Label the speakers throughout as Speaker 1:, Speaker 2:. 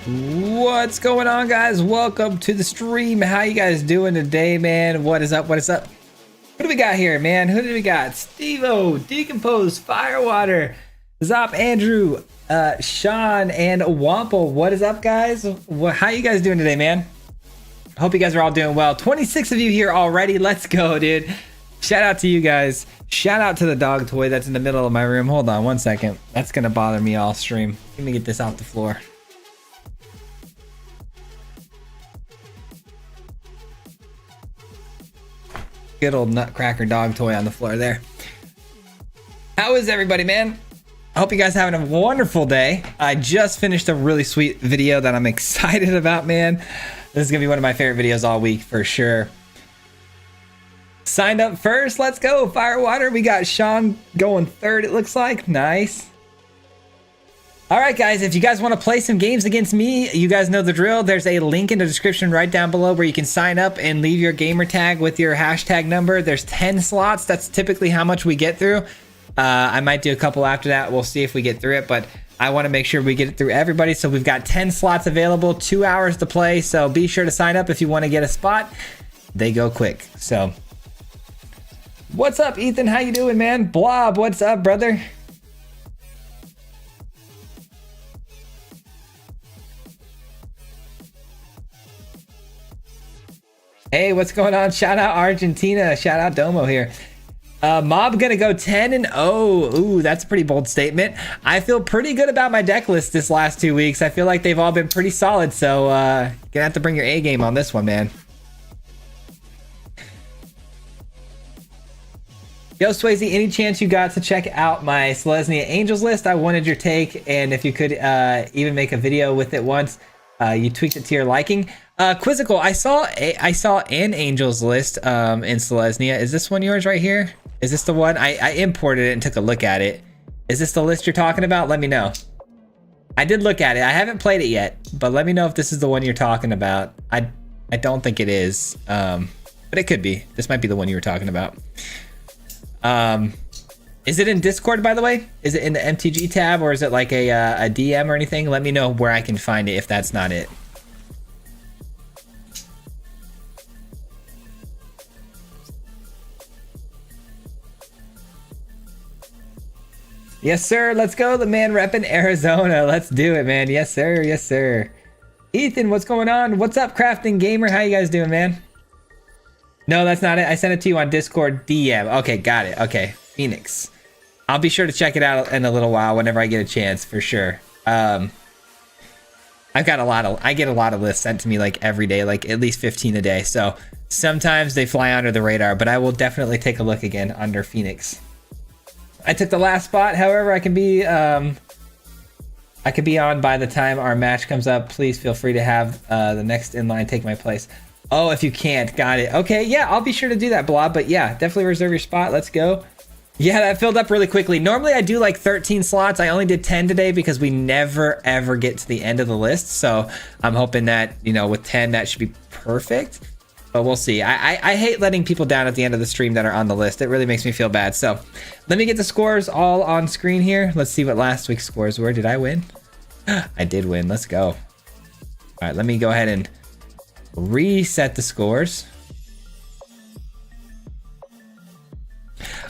Speaker 1: What's going on, guys? Welcome to the stream. How you guys doing today, man? What is up? What is up? Who do we got here, man? Who do we got? Steve-O, Decomposed, FireWater, Zop, Andrew, Sean, and Waffle. What is up, guys? How you guys doing today, man? Hope you guys are all doing well. 26 of you here already. Let's go, dude. Shout out to you guys. Shout out to the dog toy that's in the middle of my room. Hold on one second. That's gonna bother me all stream. Let me get this off the floor. Good old nutcracker dog toy on the floor there. How is everybody, man? I hope you guys are having a wonderful day. I just finished a really sweet video that I'm excited about, man. This is gonna be one of my favorite videos all week for sure. Signed up first, let's go. FireWater, we got Sean going third, it looks like. Nice. All right, guys, if you guys want to play some games against me, you guys know the drill. There's a link in the description right down below where you can sign up and leave your gamer tag with your hashtag number. There's 10 slots. That's typically how much we get through. I might do a couple after that. We'll see if we get through it, but I want to make sure we get it through everybody. So we've got 10 slots available, 2 hours to play. So be sure to sign up if you want to get a spot. They go quick. So what's up, Ethan? How you doing, man? Blob, what's up, brother? Hey, what's going on? Shout out Argentina. Shout out Domo here. Mob gonna go 10-0. Ooh, that's a pretty bold statement. I feel pretty good about my deck list this last 2 weeks. I feel like they've all been pretty solid. So gonna have to bring your A game on this one, man. Yo, Swayze, any chance you got to check out my Selesnya Angels list? I wanted your take, and if you could even make a video with it once. You tweaked it to your liking. Quizzical, I saw an Angels list in Selesnya. Is this one yours right here? Is this the one? I imported it and took a look at it. Is this the list you're talking about? Let me know. I did look at it. I haven't played it yet, but let me know if this is the one you're talking about. I don't think it is, but it could be. This might be the one you were talking about. Is it in Discord, by the way? Is it in the MTG tab, or is it like a DM or anything? Let me know where I can find it if that's not it. Yes, sir. Let's go. The man repping Arizona. Let's do it, man. Yes, sir. Yes, sir. Ethan, what's going on? What's up, Crafting Gamer? How you guys doing, man? No, that's not it. I sent it to you on Discord DM. Okay, got it. Okay, Phoenix. I'll be sure to check it out in a little while whenever I get a chance, for sure. I get a lot of lists sent to me like every day, like at least 15 a day. So sometimes they fly under the radar, but I will definitely take a look again under Phoenix. I took the last spot. However, I can be on by the time our match comes up. Please feel free to have the next in line take my place. Oh, if you can't, got it. Okay, yeah, I'll be sure to do that, Blob. But yeah, definitely reserve your spot. Let's go. Yeah, that filled up really quickly. Normally I do like 13 slots. I only did 10 today because we never ever get to the end of the list. So I'm hoping that, you know, with 10 that should be perfect. But we'll see. I hate letting people down at the end of the stream that are on the list. It really makes me feel bad. So let me get the scores all on screen here. Let's see what last week's scores were. Did I win? I did win. Let's go. All right, let me go ahead and reset the scores.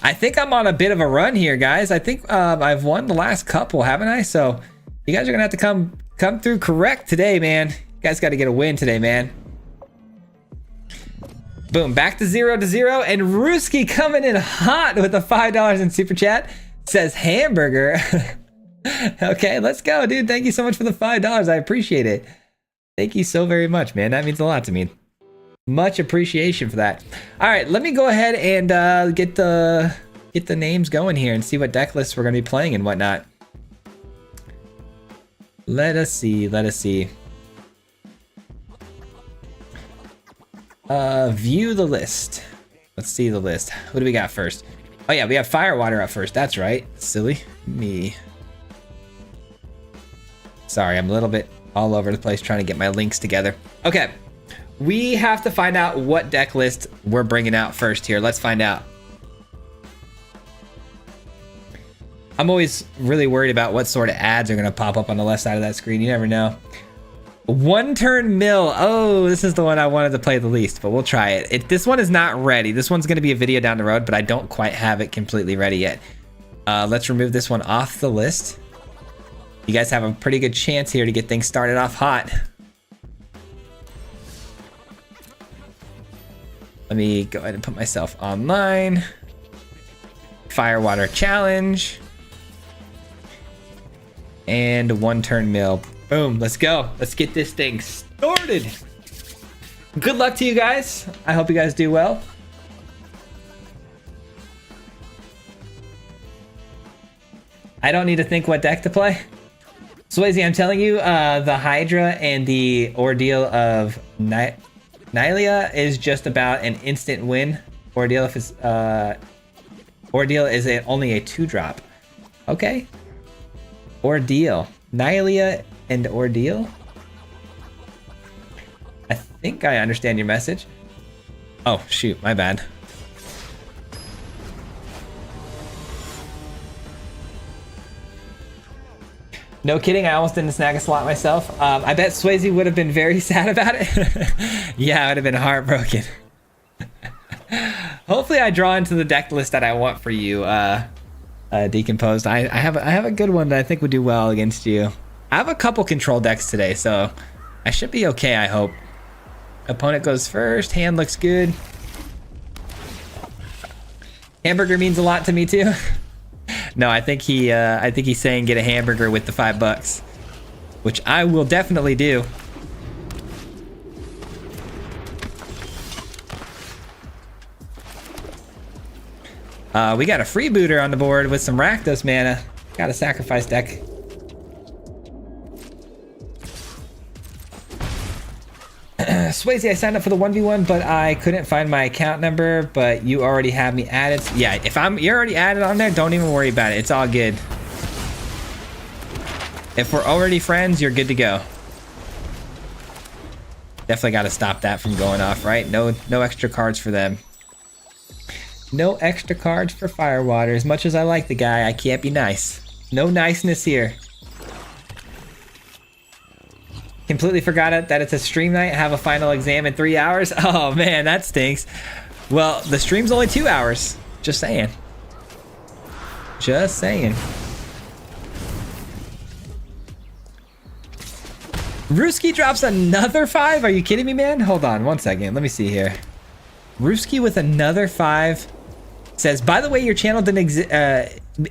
Speaker 1: I think I'm on a bit of a run here, guys. I think I've won the last couple, haven't I? So you guys are gonna have to come through correct today, man. You guys got to get a win today, man. Boom, back to 0-0, and Ruski coming in hot with the $5 in super chat. Says hamburger. Okay, let's go, dude. Thank you so much for the $5. I appreciate it. Thank you so very much, man. That means a lot to me. Much appreciation for that. All right, let me go ahead and get the names going here and see what deck lists we're gonna be playing and whatnot. Let us see. View the list. Let's see the list. Who do we got first? Oh yeah, we have FireWater up first. That's right. Silly me. Sorry, I'm a little bit all over the place trying to get my links together. Okay. We have to find out what deck list we're bringing out first here. Let's find out. I'm always really worried about what sort of ads are going to pop up on the left side of that screen. You never know. One turn mill. Oh, this is the one I wanted to play the least, but we'll try it. This one is not ready. This one's going to be a video down the road, but I don't quite have it completely ready yet. Let's remove this one off the list. You guys have a pretty good chance here to get things started off hot. Let me go ahead and put myself online. FireWater challenge. And one turn mill. Boom, let's go. Let's get this thing started. Good luck to you guys. I hope you guys do well. I don't need to think what deck to play. Swayze, I'm telling you, the Hydra and the Ordeal of Nylea is just about an instant win. Ordeal if it's Ordeal is only a 2-drop. Okay. Ordeal. Nylea and Ordeal? I think I understand your message. Oh, shoot, my bad. No kidding, I almost didn't snag a slot myself. I bet Swayze would have been very sad about it. Yeah, I would have been heartbroken. Hopefully I draw into the deck list that I want for you, Decomposed. I have a good one that I think would do well against you. I have a couple control decks today, so I should be okay, I hope. Opponent goes first, hand looks good. Hamburger means a lot to me too. No, I think he's saying get a hamburger with the $5, which I will definitely do. We got a freebooter on the board with some Rakdos mana. Got a sacrifice deck. Swayze, I signed up for the 1v1, but I couldn't find my account number, but you already have me added. Yeah, if you're already added on there, don't even worry about it. It's all good. If we're already friends, you're good to go. Definitely got to stop that from going off, right? No extra cards for them. No extra cards for FireWater. As much as I like the guy, I can't be nice. No niceness here. Completely forgot that it's a stream night. Have a final exam in 3 hours. Oh man, that stinks. Well, the stream's only 2 hours. Just saying. Just saying. Ruski drops another 5? Are you kidding me, man? Hold on 1 second. Let me see here. Ruski with another 5 says, by the way, your channel didn't exist.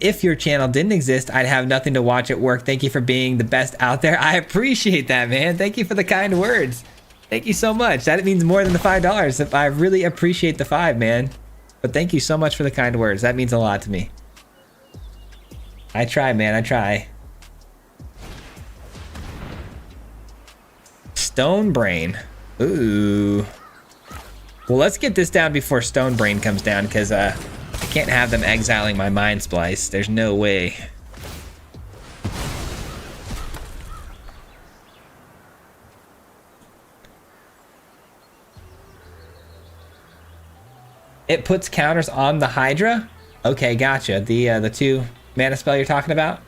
Speaker 1: If your channel didn't exist, I'd have nothing to watch at work. Thank you for being the best out there. I appreciate that, man. Thank you for the kind words. Thank you so much. That means more than the $5. I really appreciate the 5, man. But thank you so much for the kind words. That means a lot to me. I try, man. I try. Stone Brain. Ooh. Well, let's get this down before Stone Brain comes down, because I can't have them exiling my Mind Splice. There's no way. It puts counters on the Hydra? Okay, gotcha. The 2 mana spell you're talking about?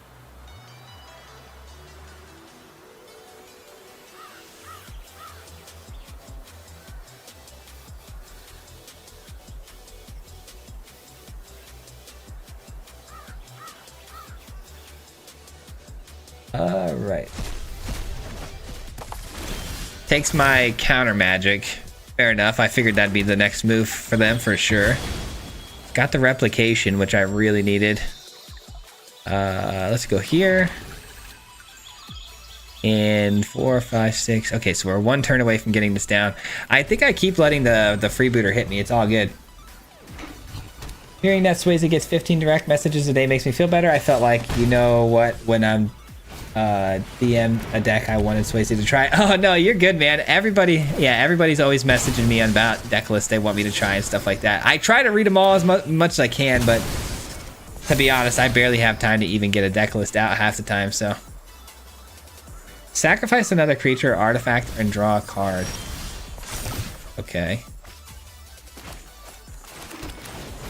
Speaker 1: Alright. Takes my counter magic. Fair enough. I figured that'd be the next move for them for sure. Got the replication, which I really needed. Let's go here. And 4, 5, 6. Okay, so we're 1 turn away from getting this down. I think I keep letting the freebooter hit me. It's all good. Hearing that Swayze gets 15 direct messages a day makes me feel better. I felt like, you know what, when I'm DM a deck I wanted Swayze to try. Oh no, you're good, man. Everybody's always messaging me about deck lists they want me to try and stuff like that. I try to read them all as much as I can, but to be honest, I barely have time to even get a deck list out half the time, so. Sacrifice another creature or artifact and draw a card. Okay.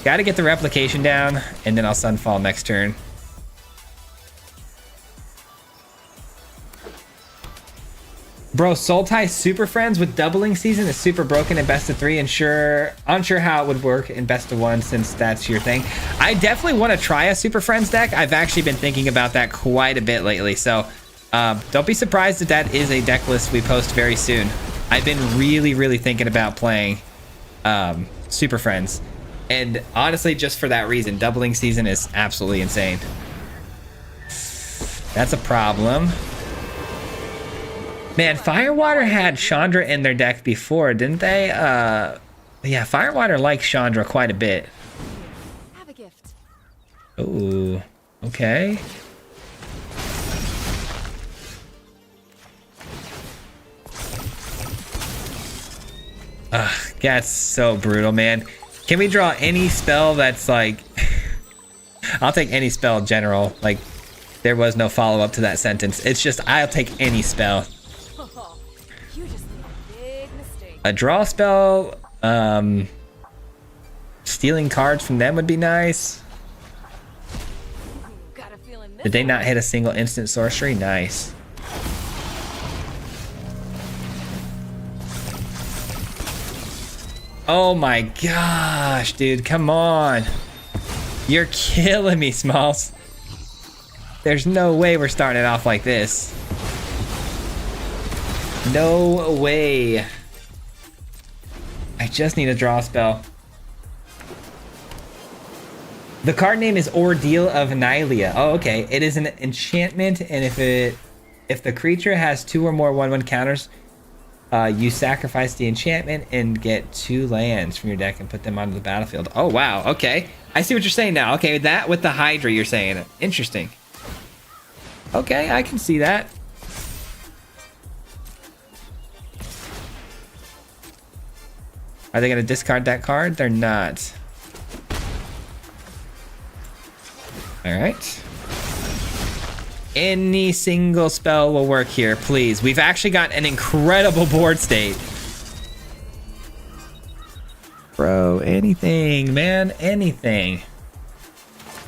Speaker 1: Gotta get the replication down, and then I'll Sunfall next turn. Bro, Sultai Super Friends with doubling season is super broken in best of 3 and unsure how it would work in best of 1 since that's your thing. I definitely want to try a Super Friends deck. I've actually been thinking about that quite a bit lately. So don't be surprised if that is a deck list we post very soon. I've been really thinking about playing Super Friends. And honestly, just for that reason, doubling season is absolutely insane. That's a problem. Man, FireWater had Chandra in their deck before, didn't they? Yeah, FireWater likes Chandra quite a bit.
Speaker 2: Have a gift.
Speaker 1: Ooh, okay. Ugh, that's so brutal, man. Can we draw any spell that's like... I'll take any spell general. Like, there was no follow-up to that sentence. It's just, I'll take any spell.
Speaker 2: You just made a big mistake.
Speaker 1: A draw spell, stealing cards from them would be nice.
Speaker 2: Got a feeling this
Speaker 1: Did they not
Speaker 2: one-
Speaker 1: hit a single instant sorcery? Nice. Oh my gosh, dude, come on. You're killing me, Smalls. There's no way we're starting it off like this. No way. I just need a draw spell. The card name is Ordeal of Nylia. Oh, okay. It is an enchantment, and if the creature has 2 or more 1/1 counters, you sacrifice the enchantment and get 2 lands from your deck and put them onto the battlefield. Oh, wow. Okay. I see what you're saying now. Okay, that with the Hydra you're saying. Interesting. Okay, I can see that. Are they going to discard that card? They're not. All right. Any single spell will work here, please. We've actually got an incredible board state. Bro, anything, man, anything.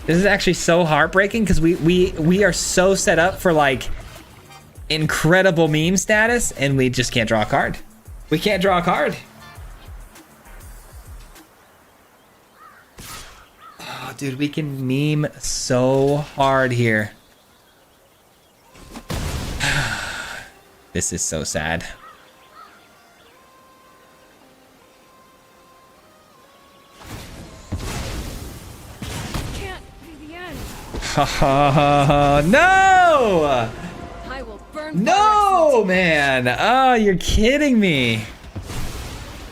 Speaker 1: This is actually so heartbreaking because we are so set up for like incredible meme status and we just can't draw a card. We can't draw a card. Oh, dude, we can meme so hard here. This is so sad.
Speaker 2: Can't be the end.
Speaker 1: No!
Speaker 2: I will burn.
Speaker 1: No, man! Oh, you're kidding me.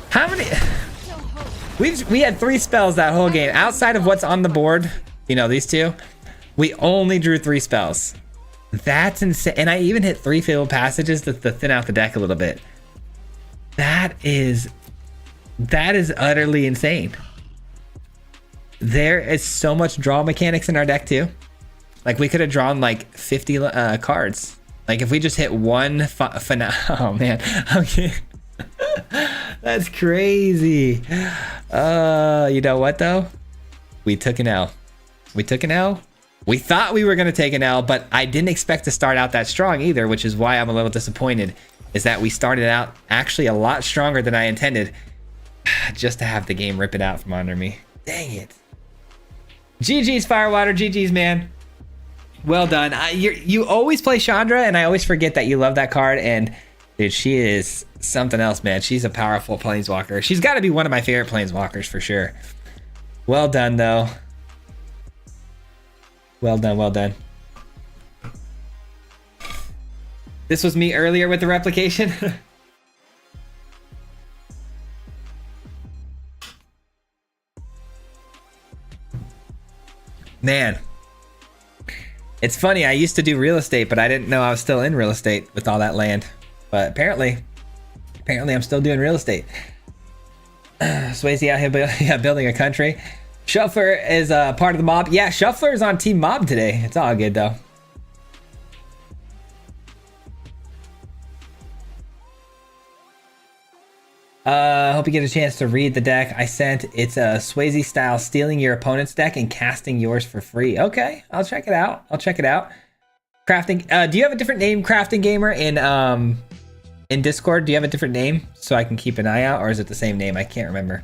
Speaker 1: How many?
Speaker 2: Still hope.
Speaker 1: We had 3 spells that whole game. Outside of what's on the board, you know, these 2, we only drew 3 spells. That's insane. And I even hit 3 fatal passages to thin out the deck a little bit. That is utterly insane. There is so much draw mechanics in our deck too. Like we could have drawn like 50 cards. Like if we just hit one oh man. Okay. That's crazy. You know what though? We took an L. We took an L. We thought we were going to take an L, but I didn't expect to start out that strong either, which is why I'm a little disappointed, is that we started out actually a lot stronger than I intended, just to have the game rip it out from under me. Dang it. GG's, FireWater. GG's, man. Well done. You always play Chandra, and I always forget that you love that card, and dude, she is something else, man. She's a powerful planeswalker. She's got to be one of my favorite planeswalkers for sure. Well done, though. Well done, well done. This was me earlier with the replication. Man. It's funny, I used to do real estate, but I didn't know I was still in real estate with all that land. But apparently I'm still doing real estate. Swayze out here building a country. Shuffler is part of the mob. Yeah, Shuffler is on Team Mob today. It's all good though. Hope you get a chance to read the deck I sent. It's a Swayze style, stealing your opponent's deck and casting yours for free. Okay, I'll check it out. I'll check it out. Crafting. Do you have a different name, Crafting Gamer, in In Discord, do you have a different name so I can keep an eye out, or is it the same name? I can't remember.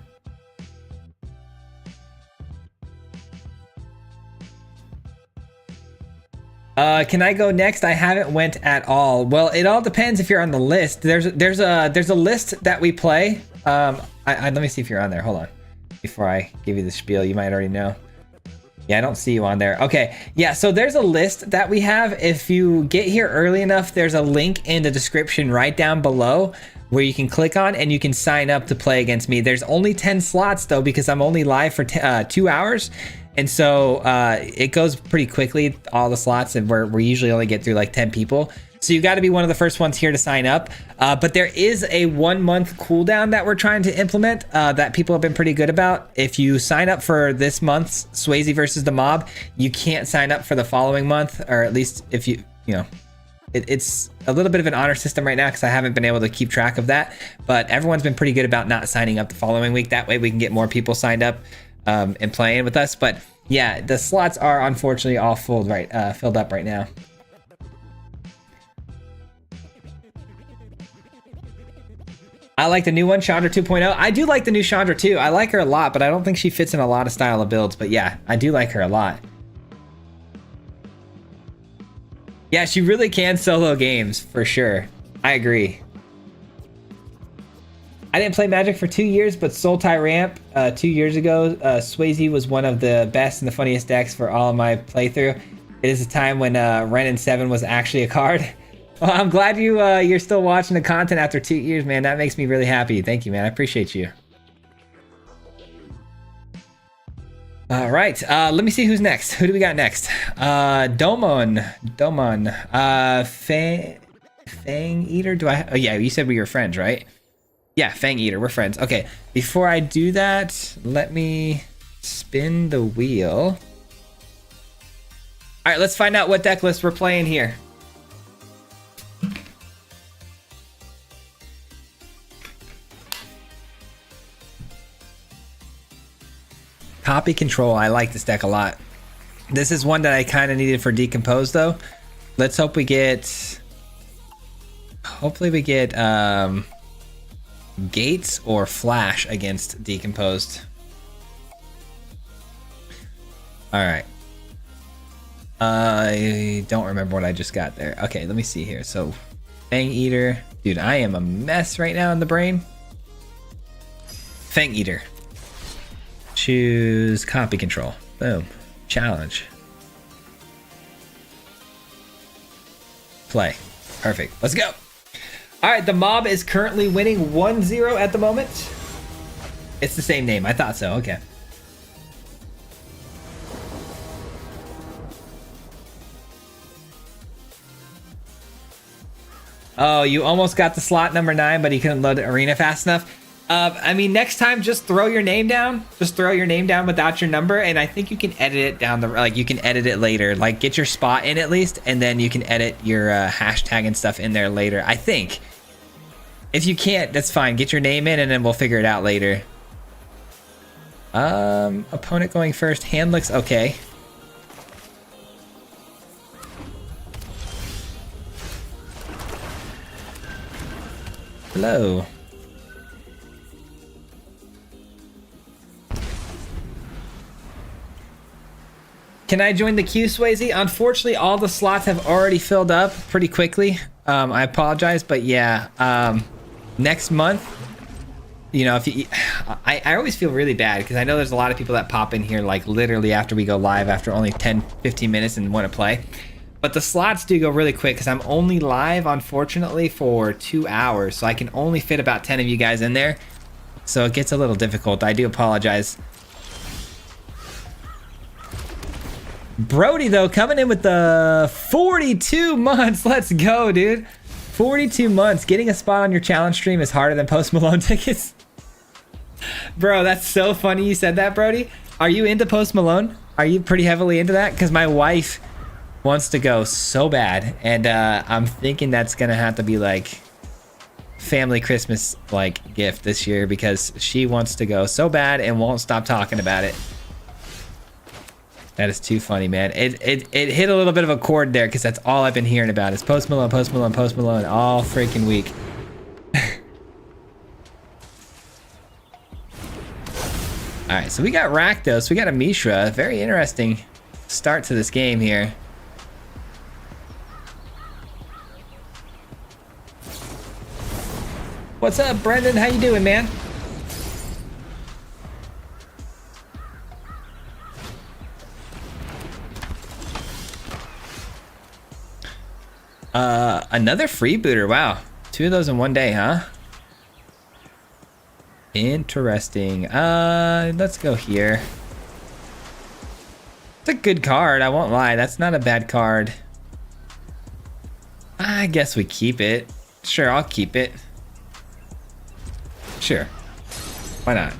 Speaker 1: Can I go next? I haven't went at all. Well, it all depends if you're on the list. There's a list that we play. Let me see if you're on there. Hold on. Before I give you the spiel, you might already know. Yeah, I don't see you on there. Okay, yeah, so there's a list that we have. If you get here early enough, there's a link in the description right down below where you can click on and you can sign up to play against me. There's only 10 slots though, because I'm only live for 2 hours. And so it goes pretty quickly, all the slots, and we usually only get through like 10 people. So you got to be one of the first ones here to sign up. But there is a 1 month cooldown that we're trying to implement that people have been pretty good about. If you sign up for this month's Swayze versus the Mob, you can't sign up for the following month, or at least if you know, it's a little bit of an honor system right now because I haven't been able to keep track of that. But everyone's been pretty good about not signing up the following week. That way we can get more people signed up and playing with us. But yeah, the slots are unfortunately all filled up right now. I like the new one, Chandra 2.0. I do like the new Chandra too. I like her a lot, but I don't think she fits in a lot of style of builds. But yeah, I do like her a lot. Yeah, she really can solo games for sure. I agree. I didn't play Magic for 2 years, but Sultai Ramp 2 years ago, Swayze was one of the best and the funniest decks for all of my playthrough. It is a time when Ren and 7 was actually a card. Well, I'm glad you're still watching the content after 2 years, man. That makes me really happy. Thank you, man. I appreciate you. All right, let me see who's next. Who do we got next? Domon. Fangeater. Do I? Oh yeah, you said we were friends, right? Yeah, Fangeater. We're friends. Okay. Before I do that, let me spin the wheel. All right, let's find out what deck list we're playing here. Copy Control. I like this deck a lot. This is one that I kind of needed for Decomposed though. Let's hope we get... Hopefully we get Gates or Flash against Decomposed. Alright. I don't remember what I just got there. Okay, let me see here. So, Fangeater. Dude, I am a mess right now in the brain. Fangeater. Choose Copy Control. Boom. Challenge. Play. Perfect. Let's go. All right, the Mob is currently winning 1-0 at the moment. It's the same name. I thought so. Okay. Oh, you almost got the slot number 9, but you couldn't load the arena fast enough. I mean, next time, just throw your name down. Just throw your name down without your number, and I think you can edit it down the... Like, you can edit it later. Like, get your spot in at least, and then you can edit your hashtag and stuff in there later. I think. If you can't, that's fine. Get your name in, and then we'll figure it out later. Opponent going first. Hand looks okay. Hello. Can I join the queue, Swayze? Unfortunately, all the slots have already filled up pretty quickly. I apologize, but yeah, next month, you know, if you, I always feel really bad because I know there's a lot of people that pop in here like literally after we go live after only 10-15 minutes and want to play. But the slots do go really quick because I'm only live, unfortunately, for 2 hours. So I can only fit about 10 of you guys in there. So it gets a little difficult. I do apologize. Brody, though, coming in with the 42 months. Let's go, dude. 42 months. Getting a spot on your challenge stream is harder than Post Malone tickets. Bro, that's so funny you said that, Brody. Are you into Post Malone? Are you pretty heavily into that? Because my wife wants to go so bad. And I'm thinking that's going to have to be like family Christmas like gift this year because she wants to go so bad and won't stop talking about it. That is too funny, man. It hit a little bit of a chord there because that's all I've been hearing about is Post Malone, Post Malone, Post Malone all freaking week. All right, so we got Rakdos, we got a Mishra. Very interesting start to this game here. What's up, Brendan? How you doing, man? Another freebooter. Wow. 2 of those in one day, huh? Interesting. Let's go here. It's a good card, I won't lie. That's not a bad card. I guess we keep it. Sure, I'll keep it. Sure. Why not?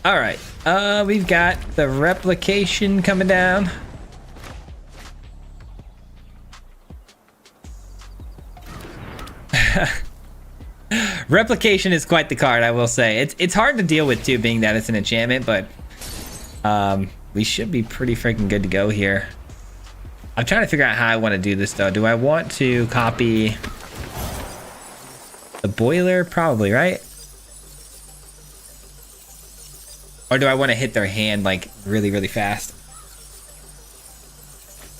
Speaker 1: All right, we've got the replication coming down. Replication is quite the card, I will say. It's hard to deal with too, being that it's an enchantment, but we should be pretty freaking good to go here. I'm trying to figure out how I want to do this though. Do I want to copy the boiler? Probably, right? Or do I want to hit their hand like really, really fast?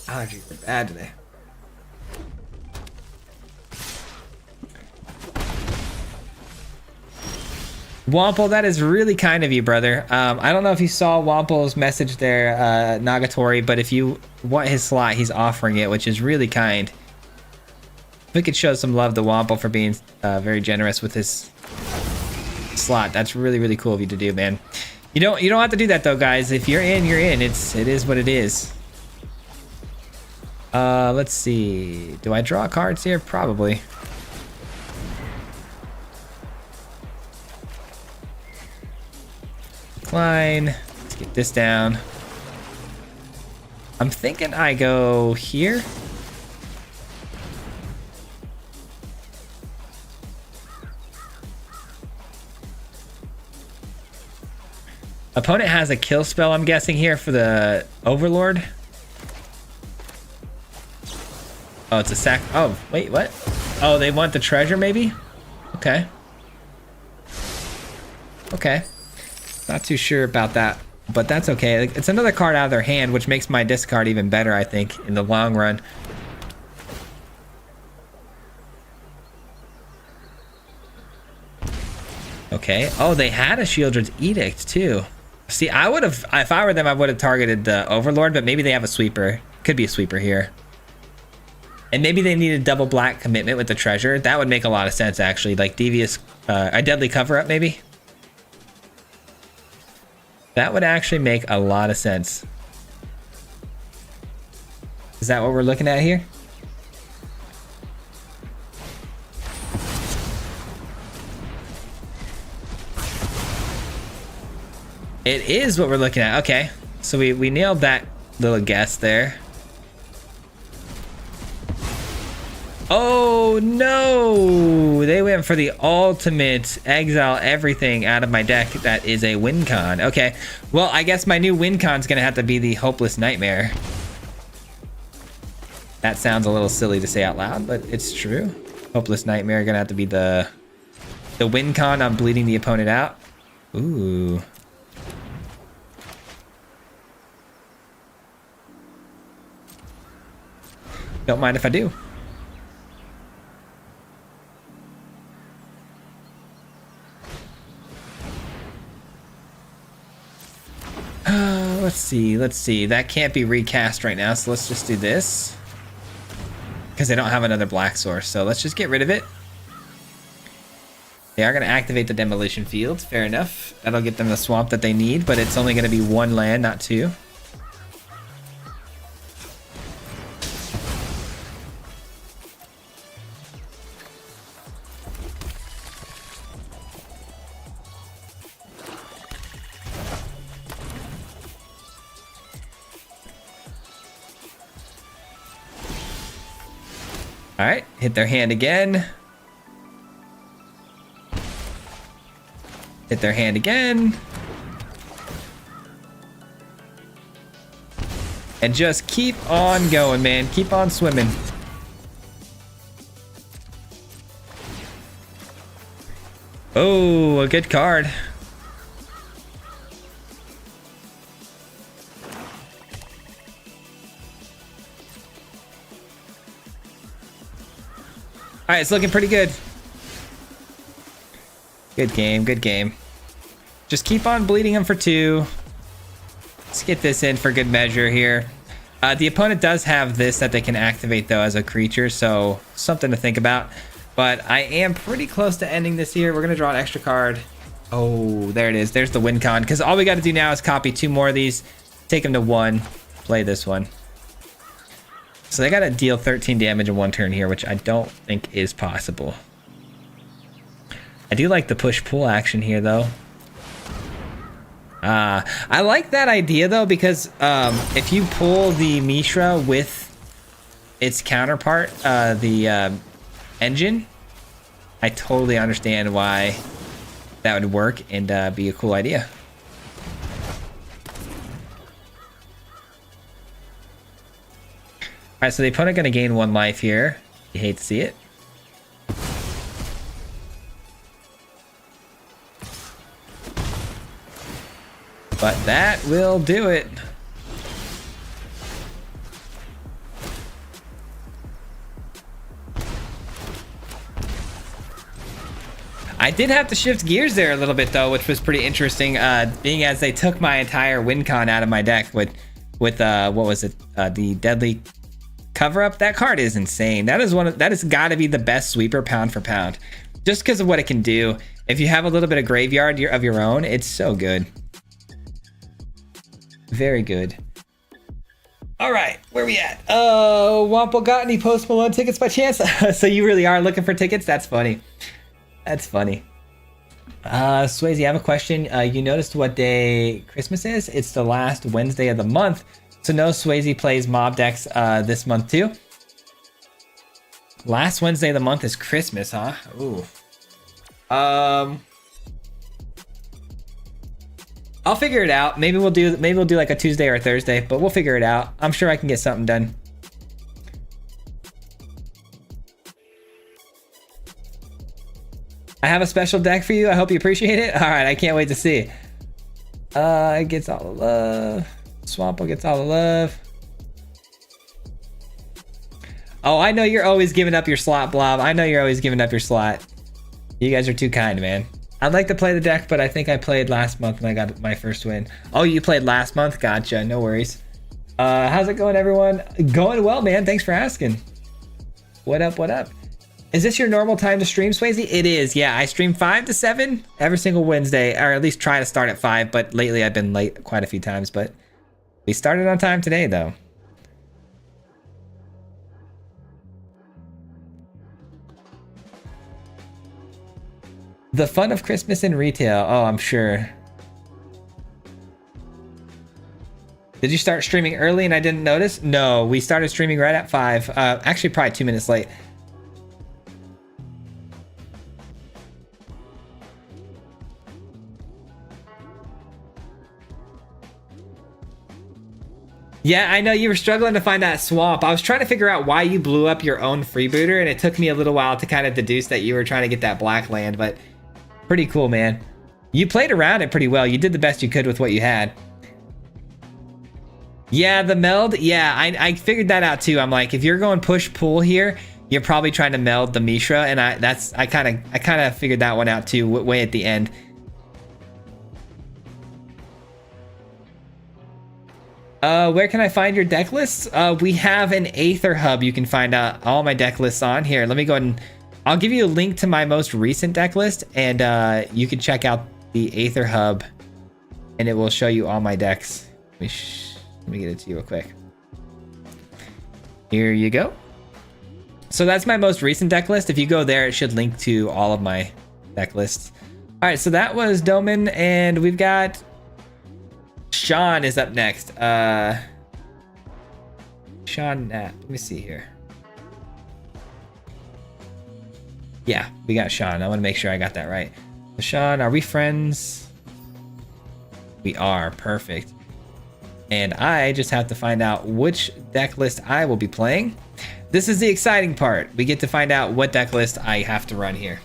Speaker 1: Allergies are bad today. Waffle, that is really kind of you, brother. I don't know if you saw Waffle's message there, Nagatori, but if you want his slot, he's offering it, which is really kind. We could show some love to Waffle for being very generous with his slot. That's really, really cool of you to do, man. You don't have to do that though, guys. If you're in, you're in. It is what it is. Let's see. Do I draw cards here? Probably. Decline. Let's get this down. I'm thinking I go here. Opponent has a kill spell, I'm guessing, here for the Overlord. Oh, it's a sack. Oh, wait, what? Oh, they want the treasure, maybe? Okay. Okay. Not too sure about that, but that's okay. It's another card out of their hand, which makes my discard even better, I think, in the long run. Okay. Oh, they had a Shieldred's Edict, too. See, I would have, if I were them, I would have targeted the Overlord, but maybe they have a sweeper. Could be a sweeper here. And maybe they need a double black commitment with the treasure. That would make a lot of sense, actually. Like devious, a deadly cover-up, maybe? That would actually make a lot of sense. Is that what we're looking at here? It is what we're looking at. Okay. So we nailed that little guess there. Oh no! They went for the ultimate exile everything out of my deck. That is a win con. Okay. Well, I guess my new win con is going to have to be the Hopeless Nightmare. That sounds a little silly to say out loud, but it's true. Hopeless Nightmare going to have to be the win con on bleeding the opponent out. Ooh. Don't mind if I do. Let's see. That can't be recast right now, so let's just do this. Because they don't have another black source, so let's just get rid of it. They are going to activate the demolition field, fair enough. That'll get them the swamp that they need, but it's only going to be 1 land, not 2. All right, hit their hand again. Hit their hand again. And just keep on going, man. Keep on swimming. Oh, a good card. All right, it's looking pretty good. Good game, good game. Just keep on bleeding him for 2. Let's get this in for good measure here. The opponent does have this that they can activate though as a creature, so something to think about. But I am pretty close to ending this here. We're gonna draw an extra card. Oh, there it is. There's the win con. Because all we got to do now is copy 2 more of these, take them to 1, play this one. So they got to deal 13 damage in 1 turn here, which I don't think is possible. I do like the push-pull action here, though. I like that idea, though, because if you pull the Mishra with its counterpart, the engine, I totally understand why that would work and be a cool idea. Alright, so the opponent going to gain 1 life here. You hate to see it. But that will do it. I did have to shift gears there a little bit though, which was pretty interesting, being as they took my entire win con out of my deck with what was it, the Deadly Cover-Up. That card is insane. That has got to be the best sweeper pound for pound, just because of what it can do. If you have a little bit of graveyard of your own, it's so good. Very good. All right, where we at? Waffle got any Post Malone tickets by chance? So you really are looking for tickets? That's funny. That's funny. Swayze, I have a question. You noticed what day Christmas is? It's the last Wednesday of the month. So no, Swayze plays mob decks this month too. Last Wednesday of the month is Christmas, huh? Ooh. I'll figure it out. Maybe we'll do like a Tuesday or a Thursday, but we'll figure it out. I'm sure I can get something done. I have a special deck for you. I hope you appreciate it. All right, I can't wait to see. It gets all the love. Swampo gets all the love. Oh, I know you're always giving up your slot, Blob. I know you're always giving up your slot. You guys are too kind, man. I'd like to play the deck, but I think I played last month when I got my first win. Oh, you played last month? Gotcha. No worries. How's it going, everyone? Going well, man. Thanks for asking. What up? What up? Is this your normal time to stream, Swayze? It is. Yeah, I stream 5 to 7 every single Wednesday, or at least try to start at 5. But lately, I've been late quite a few times. But we started on time today, though. The fun of Christmas in retail. Oh, I'm sure. Did you start streaming early and I didn't notice? No, we started streaming right at 5. Actually, probably 2 minutes late. Yeah, I know you were struggling to find that swamp. I was trying to figure out why you blew up your own freebooter, and it took me a little while to kind of deduce that you were trying to get that black land, but pretty cool, man. You played around it pretty well. You did the best you could with what you had. Yeah, the meld. Yeah, I figured that out too. I'm like, if you're going push-pull here, you're probably trying to meld the Mishra, and I kind of figured that one out too, way at the end. Where can I find your deck lists? We have an Aether hub you can find out all my deck lists on. Here, let me go ahead and I'll give you a link to my most recent deck list, and you can check out the Aether hub, and it will show you all my decks. Let me get it to you real quick. Here you go. So that's my most recent deck list. If you go there, it should link to all of my deck lists. All right, so that was Doman, and we've got Sean is up next. Sean Knapp. Let me see here. Yeah, we got Sean. I want to make sure I got that right. Sean, are we friends? We are. Perfect. And I just have to find out which deck list I will be playing. This is the exciting part. We get to find out what deck list I have to run here.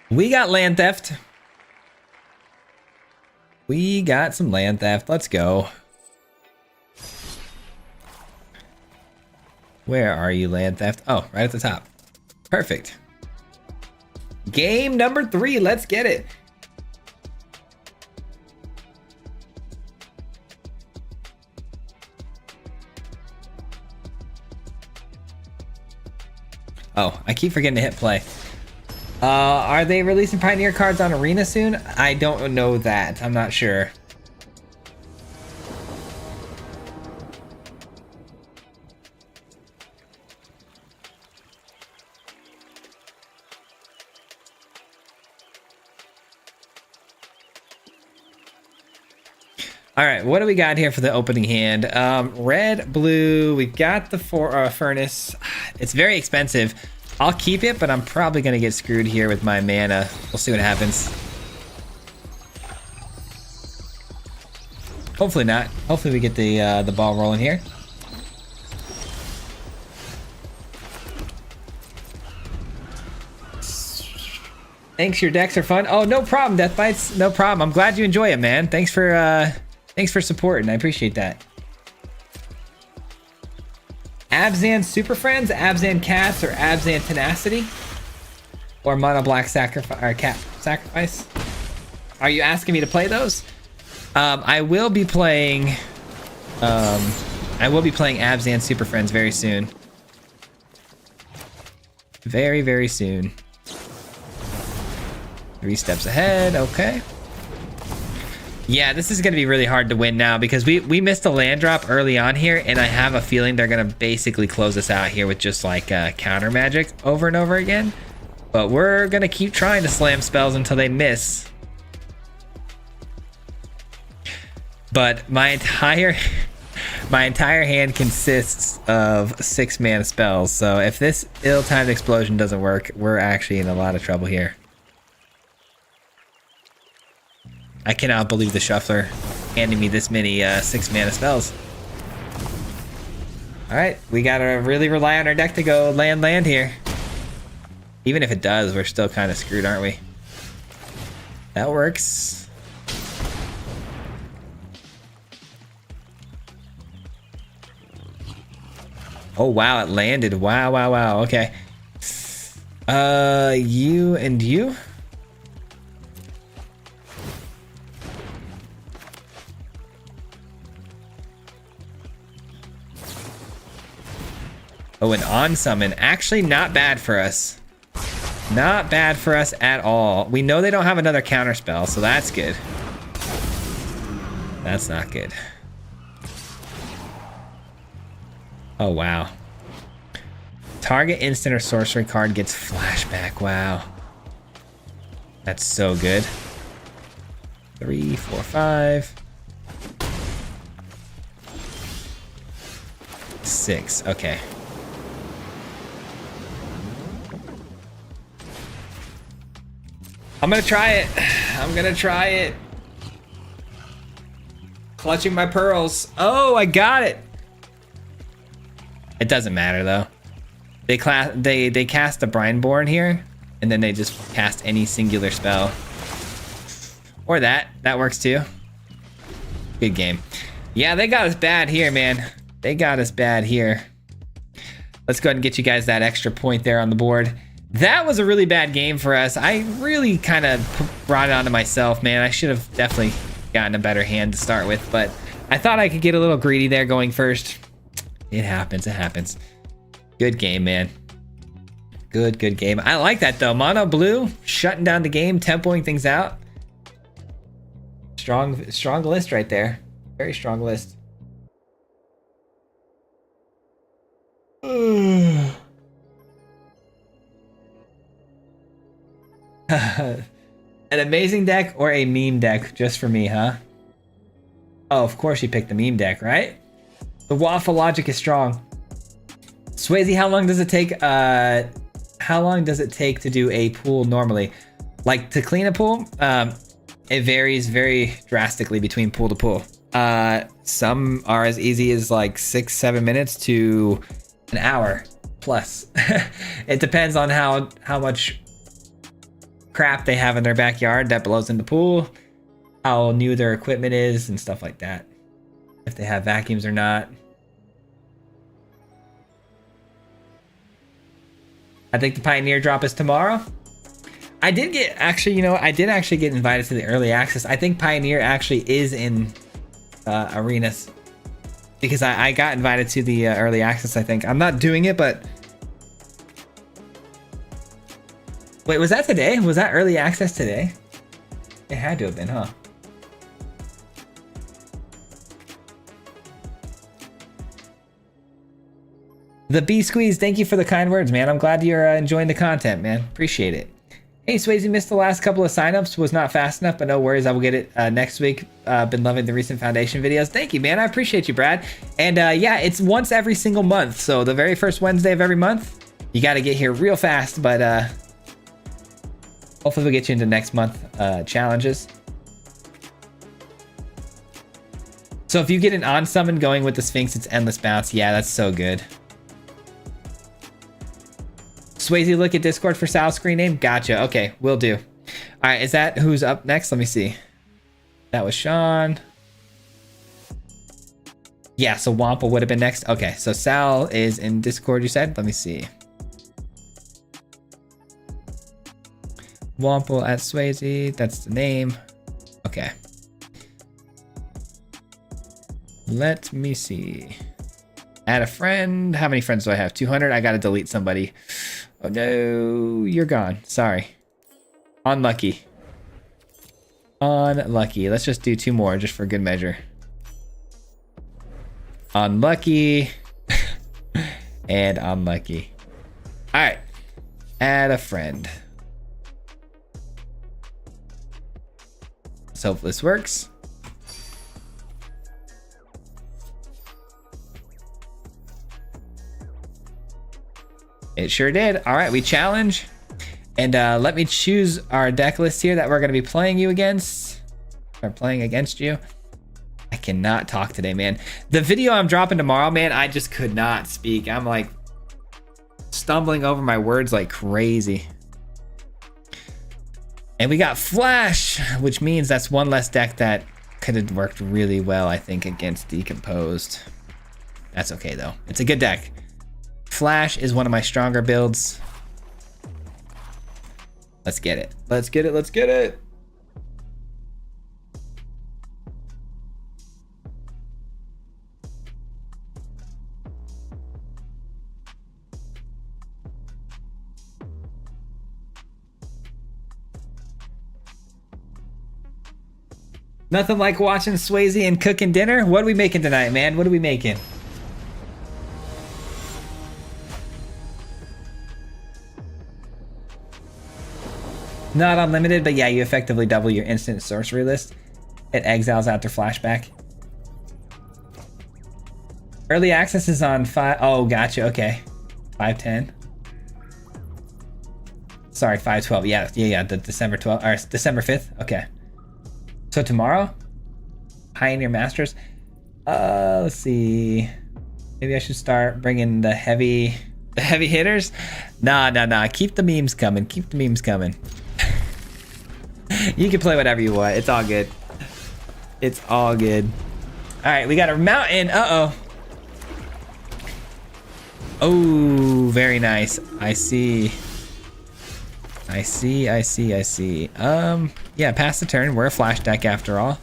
Speaker 1: We got land theft. We got some land theft. Let's go. Where are you, land theft? Oh, right at the top. Perfect. Game number 3. Let's get it. Oh, I keep forgetting to hit play. Are they releasing Pioneer cards on Arena soon? I don't know that. I'm not sure. All right, what do we got here for the opening hand? Red, blue. We've got the furnace. It's very expensive. I'll keep it, but I'm probably gonna get screwed here with my mana. We'll see what happens. Hopefully not. Hopefully we get the ball rolling here. Thanks, your decks are fun. Oh, no problem, Death Bites. No problem. I'm glad you enjoy it, man. Thanks for supporting. I appreciate that. Abzan Super Friends, Abzan Cats, or Abzan Tenacity, or Mono Black Sacrifice or Cat Sacrifice. Are you asking me to play those? I will be playing. I will be playing Abzan Super Friends very soon. Very, very soon. 3 steps ahead. Okay. Yeah, this is going to be really hard to win now because we missed a land drop early on here, and I have a feeling they're going to basically close us out here with just like counter magic over and over again. But we're going to keep trying to slam spells until they miss. But my entire hand consists of 6 mana spells. So if this ill-timed explosion doesn't work, we're actually in a lot of trouble here. I cannot believe the shuffler handing me this many 6 mana spells. Alright, we gotta really rely on our deck to go land here. Even if it does, we're still kind of screwed, aren't we? That works. Oh wow, it landed. Wow. Okay. You and you? Oh, an on summon. Actually, not bad for us. Not bad for us at all. We know they don't have another counter spell, so that's good. That's not good. Oh, wow. Target instant or sorcery card gets flashback. Wow. That's so good. 3, 4, 5. 6. Okay. I'm gonna try it. I'm gonna try it. Clutching my pearls. Oh, I got it. It doesn't matter though. They cast the Brineborn here, and then they just cast any singular spell. Or that works too. Good game. Yeah, they got us bad here, man. They got us bad here. Let's go ahead and get you guys that extra point there on the board. That was a really bad game for us. I really kind of brought it onto myself, man. I should have definitely gotten a better hand to start with, but I thought I could get a little greedy there going first. It happens. It happens. Good game, man. Good game. I like that, though. Mono blue, shutting down the game, tempoing things out. Strong list right there. Very strong list. An amazing deck or a meme deck just for me, huh? Oh, of course you picked the meme deck, right? The Waffle logic is strong. Swayze, how long does it take? How long does it take to do a pool normally? Like to clean a pool? It varies very drastically between pool to pool. Some are as easy as like 6-7 minutes to an hour plus. It depends on how much crap they have in their backyard that blows in the pool, how new their equipment is, and stuff like that. If they have vacuums or not. I think the Pioneer drop is tomorrow. I did get, actually, you know, I did actually get invited to the early access. I think Pioneer actually is in arenas because I got invited to the early access, I think. I'm not doing it, but wait, was that today? Was that early access today? It had to have been, huh? The B Squeeze, thank you for the kind words, man. I'm glad you're enjoying the content, man. Appreciate it. Hey, Swayze, missed the last couple of signups. Was not fast enough, but no worries. I will get it next week. Been loving the recent Foundation videos. Thank you, man. I appreciate you, Brad. And yeah, it's once every single month. So the very first Wednesday of every month, you got to get here real fast. But hopefully we'll get you into next month challenges. So if you get an on summon going with the Sphinx, it's endless bounce. Yeah, that's so good. Swayze, look at Discord for Sal's screen name. Gotcha. Okay, will do. All right, is that who's up next? Let me see. That was Sean. Yeah, so Wampa would have been next. Okay, so Sal is in Discord, you said? Let me see. Wampa at Swayze. That's the name. Okay. Let me see. Add a friend. How many friends do I have? 200. I got to delete somebody. Oh no, you're gone. Sorry. Unlucky. Unlucky. Let's just do 2 more just for good measure. Unlucky. And unlucky. All right. Add a friend. Let's hope this works. It sure did. All right, we challenge. And let me choose our deck list here that we're going to be playing you against. Or playing against you. I cannot talk today, man. The video I'm dropping tomorrow, man, I just could not speak. I'm like stumbling over my words like crazy. And we got Flash, which means that's one less deck that could have worked really well, I think, against Decomposed. That's okay, though. It's a good deck. Flash is one of my stronger builds. Let's get it. Let's get it. Let's get it. Nothing like watching Swayze and cooking dinner. What are we making tonight, man? What are we making? Not unlimited, but yeah, you effectively double your instant sorcery list. It exiles out their flashback. Early access is on 5. Oh, gotcha. Okay. 510. Sorry, 512. Yeah. The December 12th or December 5th. Okay. So tomorrow, Pioneer Masters. Let's see. Maybe I should start bringing the heavy hitters. Nah. Keep the memes coming. Keep the memes coming. You can play whatever you want. It's all good. It's all good. All right, we got a mountain. Uh-oh. Oh, very nice. I see. Yeah, pass the turn. We're a flash deck after all.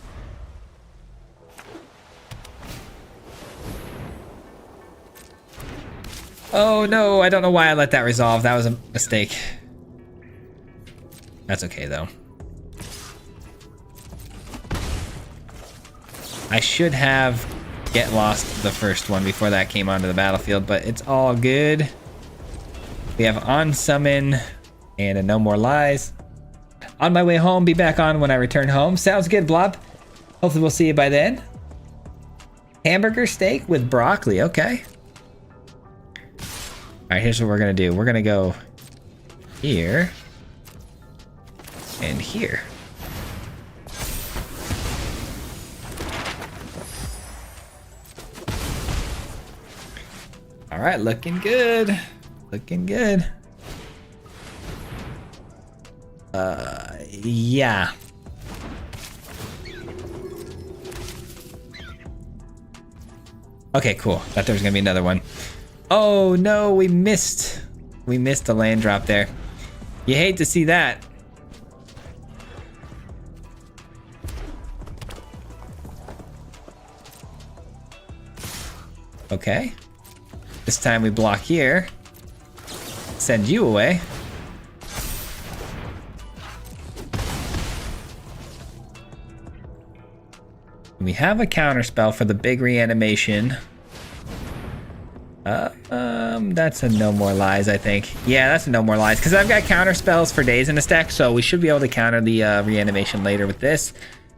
Speaker 1: Oh no, I don't know why I let that resolve. That was a mistake. That's okay though. I should have Get Lost the first one before that came onto the battlefield, but it's all good. We have on summon and a no more lies. On my way home, be back on when I return home. Sounds good, Blob. Hopefully we'll see you by then. Hamburger steak with broccoli. Okay. All right, here's what we're gonna do. We're gonna go here and here. All right, looking good. Looking good. Yeah. Okay, cool. Thought there was gonna be another one. Oh no, we missed the land drop there. You hate to see that. Okay. This time we block here. Send you away. We have a counter spell for the big reanimation. That's a no more lies, I think. Yeah, that's a no more lies, because I've got counter spells for days in a stack, so we should be able to counter the reanimation later with this.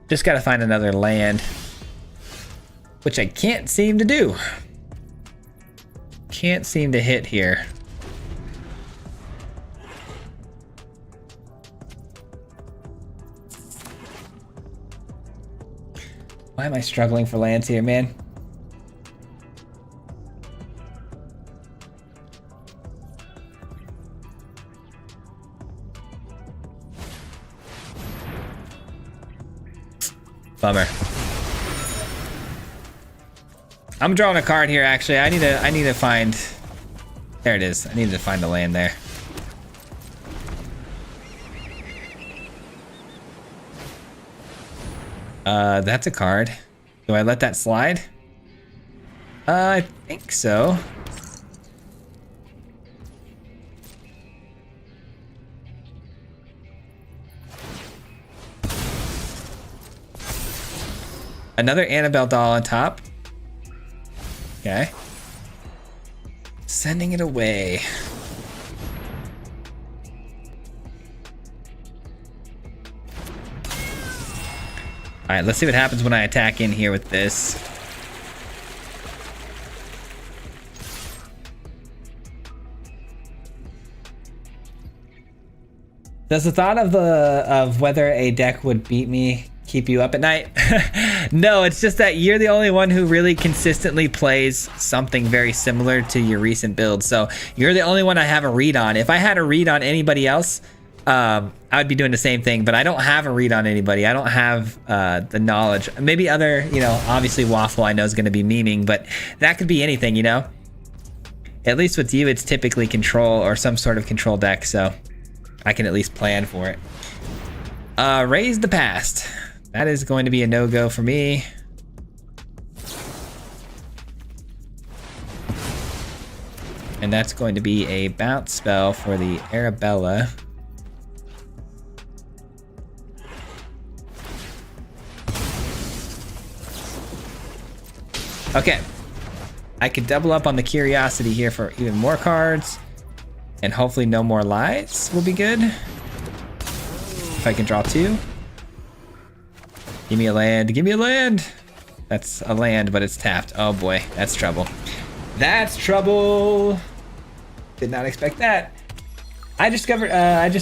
Speaker 1: Just gotta find another land, which I can't seem to do. Can't seem to hit here. Why am I struggling for lands here, man? Bummer. I'm drawing a card here, actually. I need to find... There it is. I need to find the land there. That's a card. Do I let that slide? I think so. Another Annabelle doll on top. Okay. Sending it away. All right, let's see what happens when I attack in here with this. Does the thought of whether a deck would beat me keep you up at night? No, it's just that you're the only one who really consistently plays something very similar to your recent build. So you're the only one I have a read on. If I had a read on anybody else, I would be doing the same thing, but I don't have a read on anybody. I don't have the knowledge. Maybe other, you know, obviously Waffle I know is going to be memeing, but that could be anything, you know? At least with you, it's typically control or some sort of control deck, so I can at least plan for it. Raise the past. That is going to be a no-go for me. And that's going to be a bounce spell for the Arabella. Okay. I could double up on the curiosity here for even more cards. And hopefully no more lies will be good. If I can draw two. Give me a land. Give me a land. That's a land, but it's tapped. Oh boy, that's trouble. That's trouble. Did not expect that. I just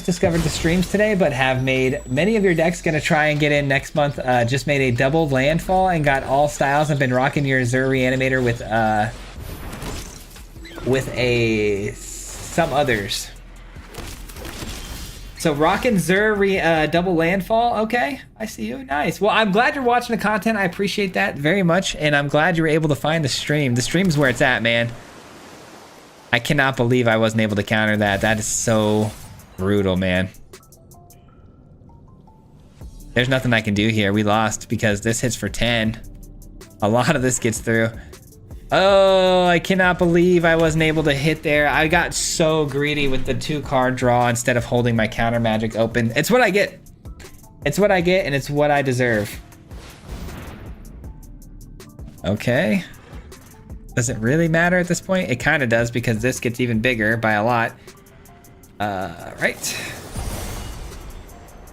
Speaker 1: discovered the streams today, but have made many of your decks. Gonna try and get in next month. Just made a double landfall and got all styles. I've been rocking your Zur Reanimator with some others. So rockin' Zur double landfall. Okay, I see you. Nice. Well, I'm glad you're watching the content. I appreciate that very much, and I'm glad you were able to find the stream. The stream's where it's at, man. I cannot believe I wasn't able to counter that. That is so brutal, man. There's nothing I can do here. We lost because this hits for 10. A lot of this gets through. Oh, I cannot believe I wasn't able to hit there. I got so greedy with the 2-card draw instead of holding my counter magic open. It's what I get. It's what I get, and it's what I deserve. Okay. Does it really matter at this point? It kind of does, because this gets even bigger by a lot. Right.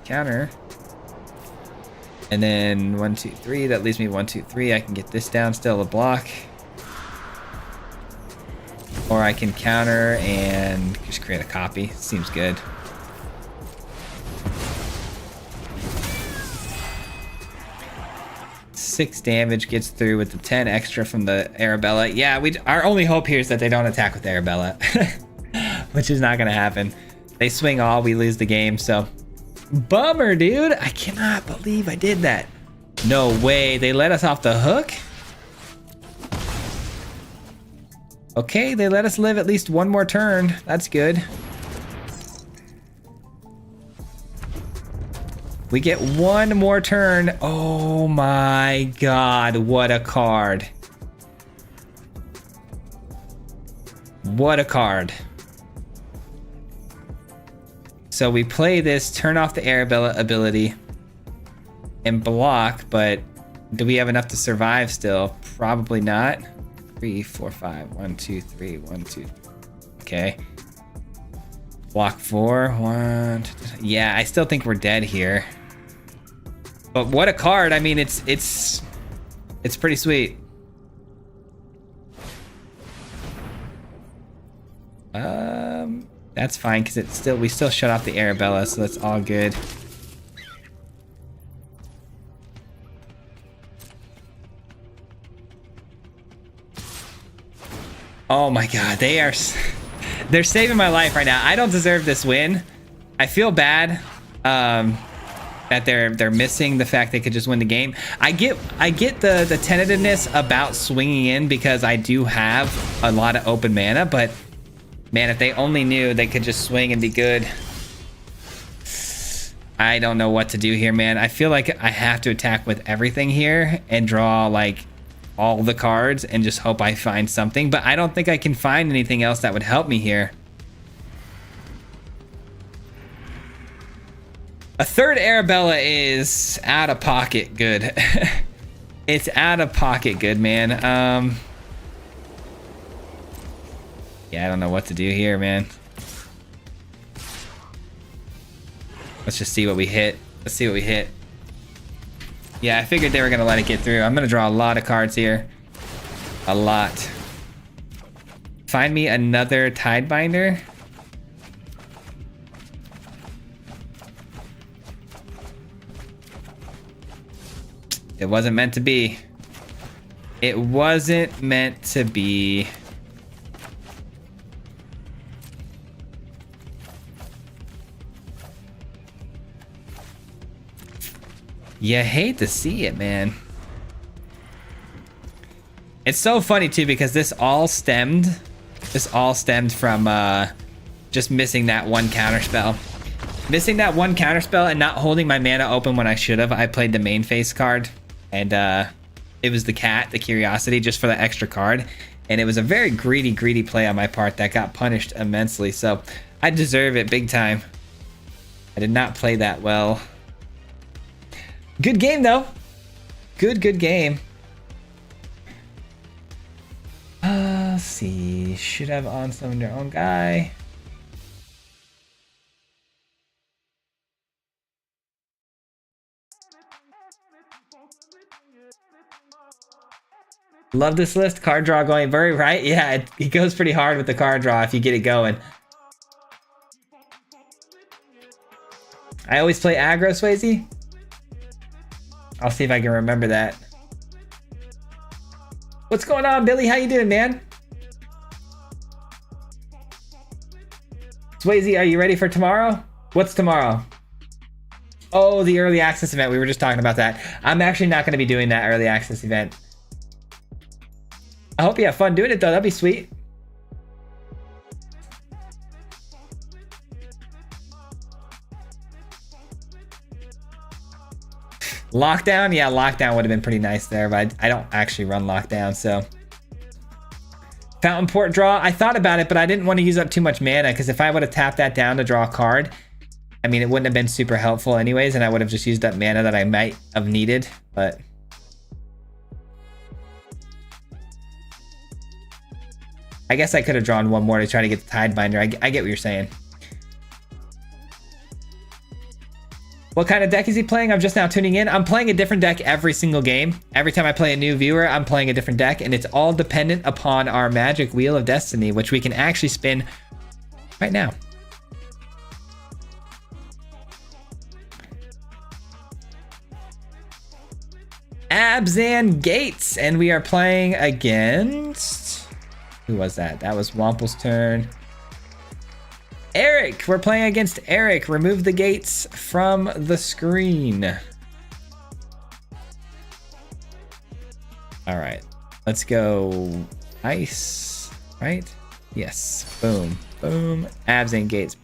Speaker 1: Counter. And then 1, 2, 3. That leaves me 1, 2, 3. I can get this down still a block. Or I can counter and just create a copy. Seems good. Six damage gets through with the 10 extra from the Arabella. Yeah, our only hope here is that they don't attack with Arabella, which is not gonna happen. They swing all, we lose the game. So bummer, dude. I cannot believe I did that. No way, they let us off the hook. Okay, they let us live at least one more turn. That's good. We get one more turn. Oh my god, what a card. What a card. So we play this, turn off the Arabella ability, and block, but do we have enough to survive still? Probably not. 3, 4, 5. 1, 2, 3. 1, 2. Okay. Block 4. 1, 2, 3. Yeah, I still think we're dead here. But what a card. I mean, it's pretty sweet. That's fine because we still shut off the Arabella, so that's all good. Oh my god, they're saving my life right now. I don't deserve this win. I feel bad that they're missing the fact they could just win the game. I get the tentativeness about swinging in because I do have a lot of open mana, but man, if they only knew they could just swing and be good. I don't know what to do here, man. I feel like I have to attack with everything here and draw like all the cards and just hope I find something, but I don't think I can find anything else that would help me here. A third Arabella is out of pocket good. It's out of pocket good, man. Yeah, I don't know what to do here, man. Let's just see what we hit. Let's see what we hit. Yeah, I figured they were gonna let it get through. I'm gonna draw a lot of cards here. A lot. Find me another Tidebinder. It wasn't meant to be. It wasn't meant to be. You hate to see it, man. It's so funny too because this all stemmed from just missing that one counterspell. Missing that one counterspell and not holding my mana open when I should have. I played the main face card and it was the cat, the curiosity, just for the extra card. And it was a very greedy play on my part that got punished immensely. So I deserve it big time. I did not play that well. Good game though. Good game. Let's see. Should have on some their own guy. Love this list. Card draw going very right. Yeah, it goes pretty hard with the card draw if you get it going. I always play aggro, Swayze. I'll see if I can remember that. What's going on, Billy? How you doing, man? Swayze, are you ready for tomorrow? What's tomorrow? Oh, the early access event. We were just talking about that. I'm actually not going to be doing that early access event. I hope you have fun doing it, though. That'd be sweet. Lockdown? Yeah, lockdown would have been pretty nice there, but I don't actually run lockdown, so. Fountain Port draw. I thought about it, but I didn't want to use up too much mana, because if I would have tapped that down to draw a card, I mean, it wouldn't have been super helpful anyways, and I would have just used up mana that I might have needed, but. I guess I could have drawn one more to try to get the Tidebinder. I get what you're saying. What kind of deck is he playing? I'm just now tuning in. I'm playing a different deck every single game. Every time I play a new viewer, I'm playing a different deck, and it's all dependent upon our magic wheel of destiny, which we can actually spin right now. Abs and Gates, and we are playing against... Who was that? That was Wample's turn. Eric, we're playing against Eric. Remove the gates from the screen. All right, let's go ice, right? Yes, boom, boom. Abs and Gates.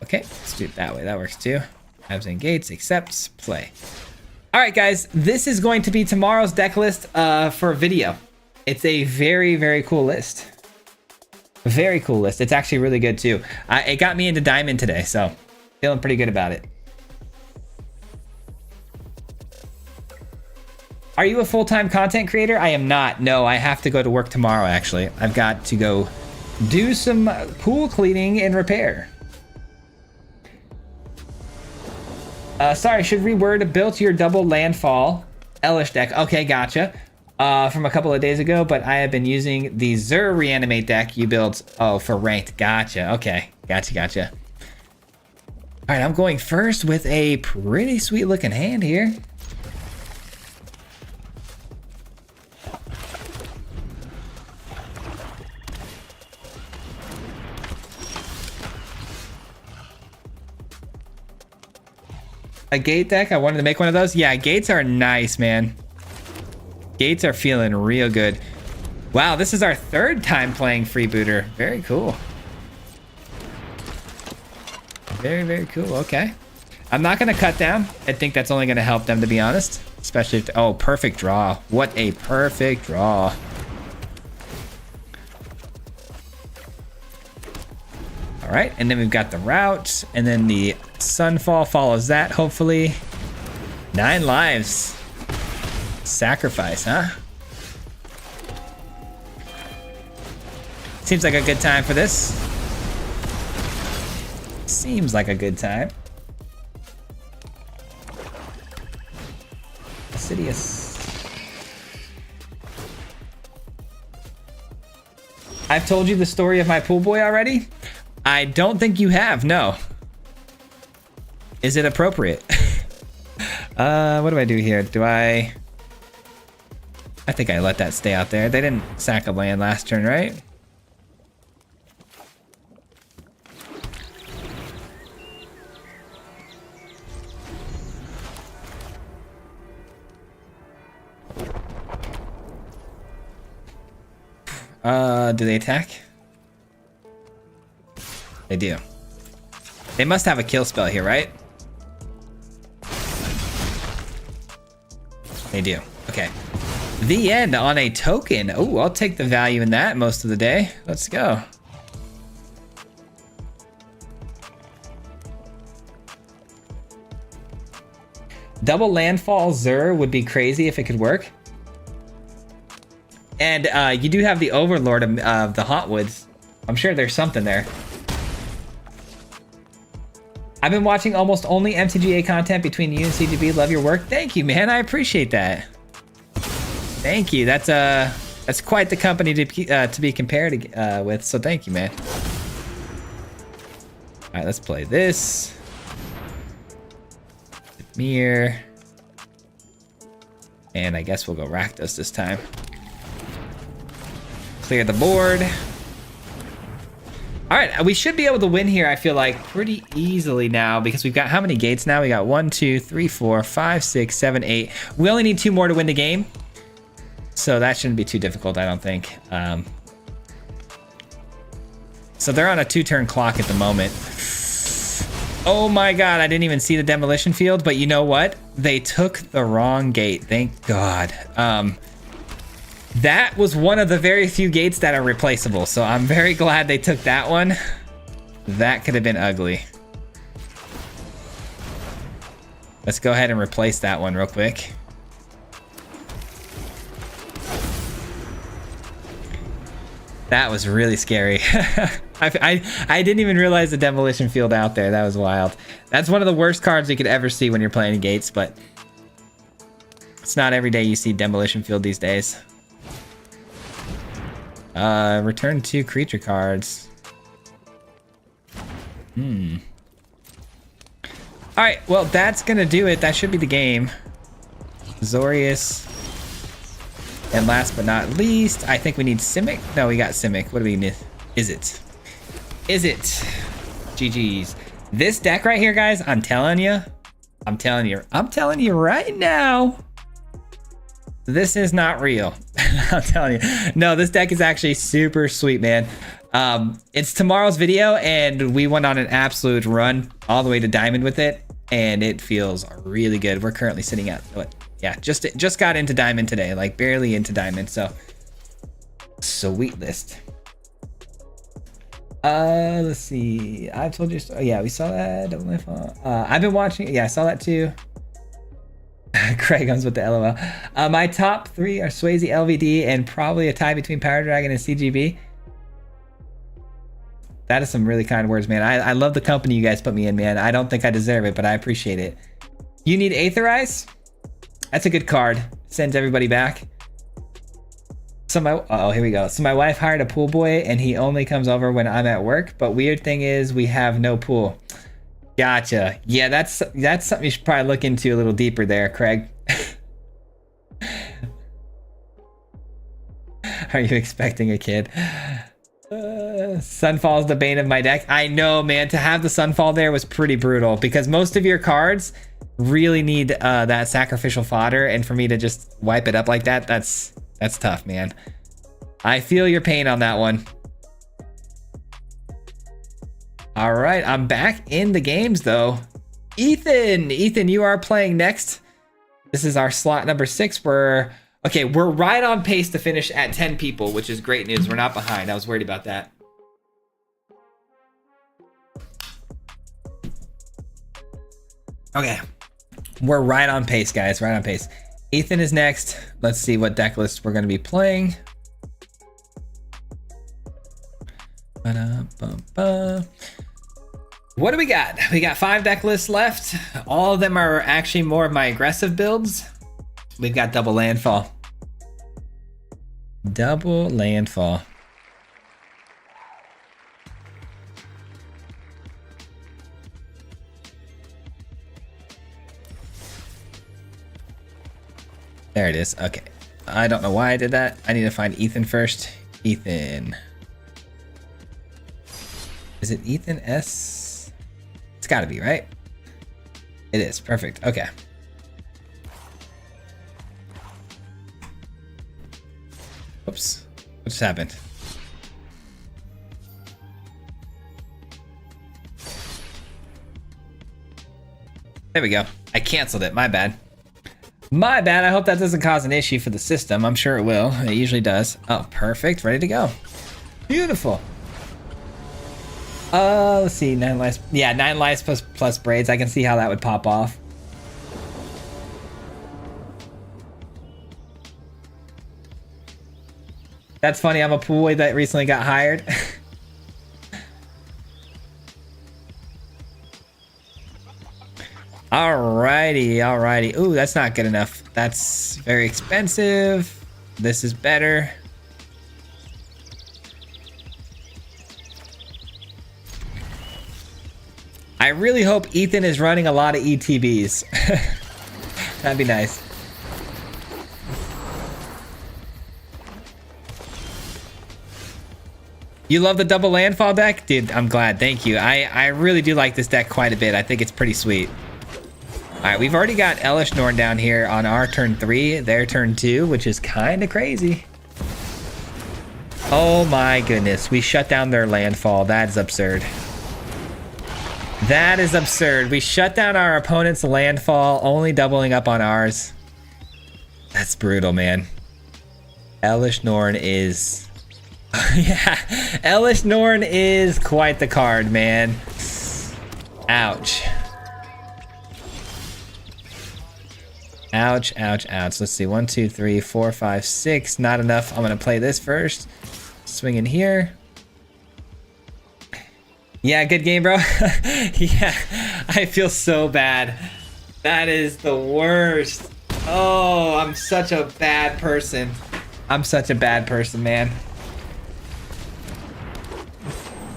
Speaker 1: Okay, let's do it that way. That works too. Abs and Gates, accepts, play. All right, guys, this is going to be tomorrow's deck list for a video. It's a very, very cool list. Very cool list. It's actually really good too. It got me into Diamond today, so feeling pretty good about it. Are you a full-time content creator? I am not. No, I have to go to work tomorrow, actually. I've got to go do some pool cleaning and repair. Sorry, should reword built your double landfall Elish deck. Okay, gotcha. From a couple of days ago, but I have been using the Zur reanimate deck you built. Oh, for ranked. Gotcha. Okay. Gotcha. All right, I'm going first with a pretty sweet looking hand here. A gate deck? I wanted to make one of those. Yeah, gates are nice, man. Gates are feeling real good. Wow, this is our third time playing Freebooter. Very cool. Very, very cool. Okay. I'm not going to cut down. I think that's only going to help them, to be honest. Especially if... Oh, perfect draw. What a perfect draw. All right, and then we've got the route, and then the Sunfall follows that, hopefully. 9 lives. Sacrifice, huh? Seems like a good time for this. Seems like a good time. Sidious. I've told you the story of my pool boy already? I don't think you have, no. Is it appropriate? What do I do here? Do I think I let that stay out there. They didn't sack a land last turn, right? Do they attack? They do. They must have a kill spell here, right? They do. Okay. The end on a token. Oh, I'll take the value in that most of the day. Let's go. Double landfall Zur would be crazy if it could work. And you do have the Overlord of the Hauntwoods. I'm sure there's something there. I've been watching almost only MTGA content between you and CGB. Love your work. Thank you, man. I appreciate that. Thank you. That's quite the company to be compared with. So thank you, man. All right, let's play this. Mirror. And I guess we'll go Rakdos this time. Clear the board. All right, we should be able to win here, I feel like, pretty easily now because we've got how many gates now? We got 1, 2, 3, 4, 5, 6, 7, 8. We only need 2 more to win the game. So that shouldn't be too difficult, I don't think. So they're on a 2-turn clock at the moment. Oh my God, I didn't even see the demolition field, but you know what? They took the wrong gate, thank God. That was one of the very few gates that are replaceable, so I'm very glad they took that one. That could have been ugly. Let's go ahead and replace that one real quick. That was really scary. I didn't even realize the demolition field out there. That was wild. That's one of the worst cards you could ever see when you're playing gates, but it's not every day you see demolition field these days. Return 2 creature cards. Alright, well, that's gonna do it. That should be the game. Zorius. And last but not least, I think we need Simic. No, we got Simic. What do we need? Is it? Is it? GG's. This deck right here, guys, I'm telling you right now, this is not real. I'm telling you. No, this deck is actually super sweet, man. It's tomorrow's video, and we went on an absolute run all the way to Diamond with it, and it feels really good. We're currently sitting at what? Yeah, just got into Diamond today, like barely into Diamond, so sweet list. Let's see. I told you. Oh, yeah, we saw that. I've been watching. Yeah, I saw that too. Craig comes with the LOL. My top 3 are Swayze, LVD, and probably a tie between Power Dragon and CGB. That is some really kind words, man. I love the company you guys put me in, man. I don't think I deserve it, but I appreciate it. You need Aetherize? That's a good card. Sends everybody back. So oh, here we go. So my wife hired a pool boy, and he only comes over when I'm at work. But weird thing is, we have no pool. Gotcha. Yeah, that's something you should probably look into a little deeper there, Craig. Are you expecting a kid? Sunfall's the bane of my deck. I know, man. To have the Sunfall there was pretty brutal because most of your cards really need that sacrificial fodder, and for me to just wipe it up like that, that's tough, man. I feel your pain on that one. All right, I'm back in the games though. Ethan, you are playing next. This is our slot number 6. We're right on pace to finish at 10 people, which is great news. We're not behind. I was worried about that. Okay. We're right on pace, guys. Right on pace. Ethan is next. Let's see what deck list we're going to be playing. What do we got? We got 5 deck lists left. All of them are actually more of my aggressive builds. We've got double landfall. Double landfall. There it is. Okay. I don't know why I did that. I need to find Ethan first. Ethan. Is it Ethan S? It's gotta be, right? It is. Perfect. Okay. Oops. What just happened? There we go. I canceled it. My bad. My bad. I hope that doesn't cause an issue for the system. I'm sure it will. It usually does. Oh, perfect. Ready to go. Beautiful. Let's see. 9 lives. Yeah, 9 lives plus braids. I can see how that would pop off. That's funny. I'm a pool boy that recently got hired. Alrighty. Ooh, that's not good enough. That's very expensive. This is better. I really hope Ethan is running a lot of ETBs. That'd be nice. You love the double landfall deck? Dude, I'm glad. Thank you. I really do like this deck quite a bit. I think it's pretty sweet. All right, we've already got Elish Norn down here on our turn 3, their turn 2, which is kind of crazy. Oh my goodness. We shut down their landfall. That is absurd. That is absurd. We shut down our opponent's landfall, only doubling up on ours. That's brutal, man. Elish Norn is... yeah, Elish Norn is quite the card, man. Ouch. Ouch. Let's see. 1, 2, 3, 4, 5, 6. Not enough. I'm going to play this first. swing in here. Yeah, good game, bro. Yeah, I feel so bad. That is the worst. Oh, I'm such a bad person. I'm such a bad person, man.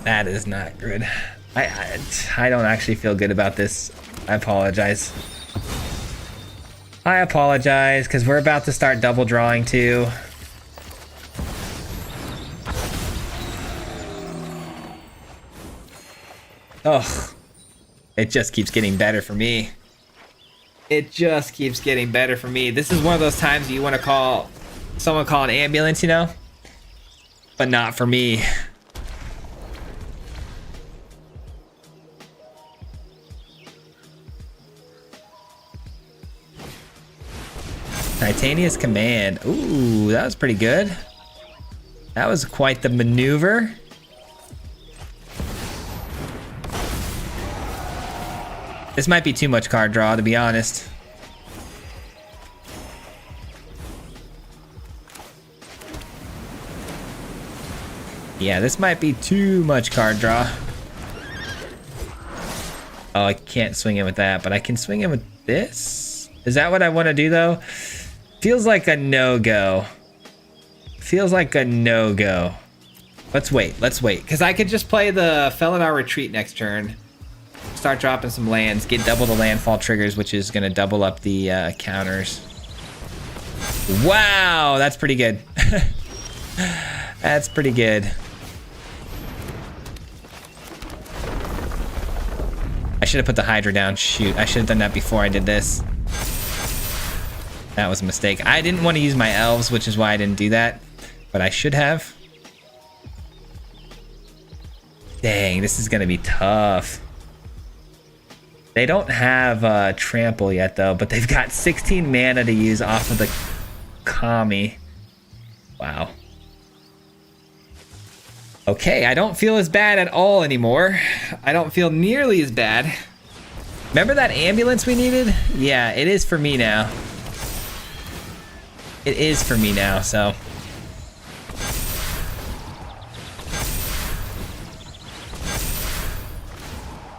Speaker 1: That is not good. I don't actually feel good about this. I apologize. I apologize, because we're about to start double drawing too. Ugh. It just keeps getting better for me. It just keeps getting better for me. This is one of those times you want to call someone, call an ambulance, you know? But not for me. Titania's command. Ooh, that was pretty good. That was quite the maneuver. This might be too much card draw, to be honest. Yeah, this might be too much card draw. Oh, I can't swing in with that, but I can swing in with this. Is that what I want to do, though? Feels like a no-go. Feels like a no-go. Let's wait, because I could just play the Felidar Retreat next turn. Start dropping some lands, get double the landfall triggers, which is going to double up the counters. Wow, that's pretty good. That's pretty good. I should have put the Hydra down. Shoot, I should have done that before I did this. That was a mistake. I didn't want to use my elves, which is why I didn't do that. But I should have. Dang, this is going to be tough. They don't have trample yet, though, but they've got 16 mana to use off of the Kami. Wow. Okay, I don't feel as bad at all anymore. I don't feel nearly as bad. Remember that ambulance we needed? Yeah, it is for me now. It is for me now, so.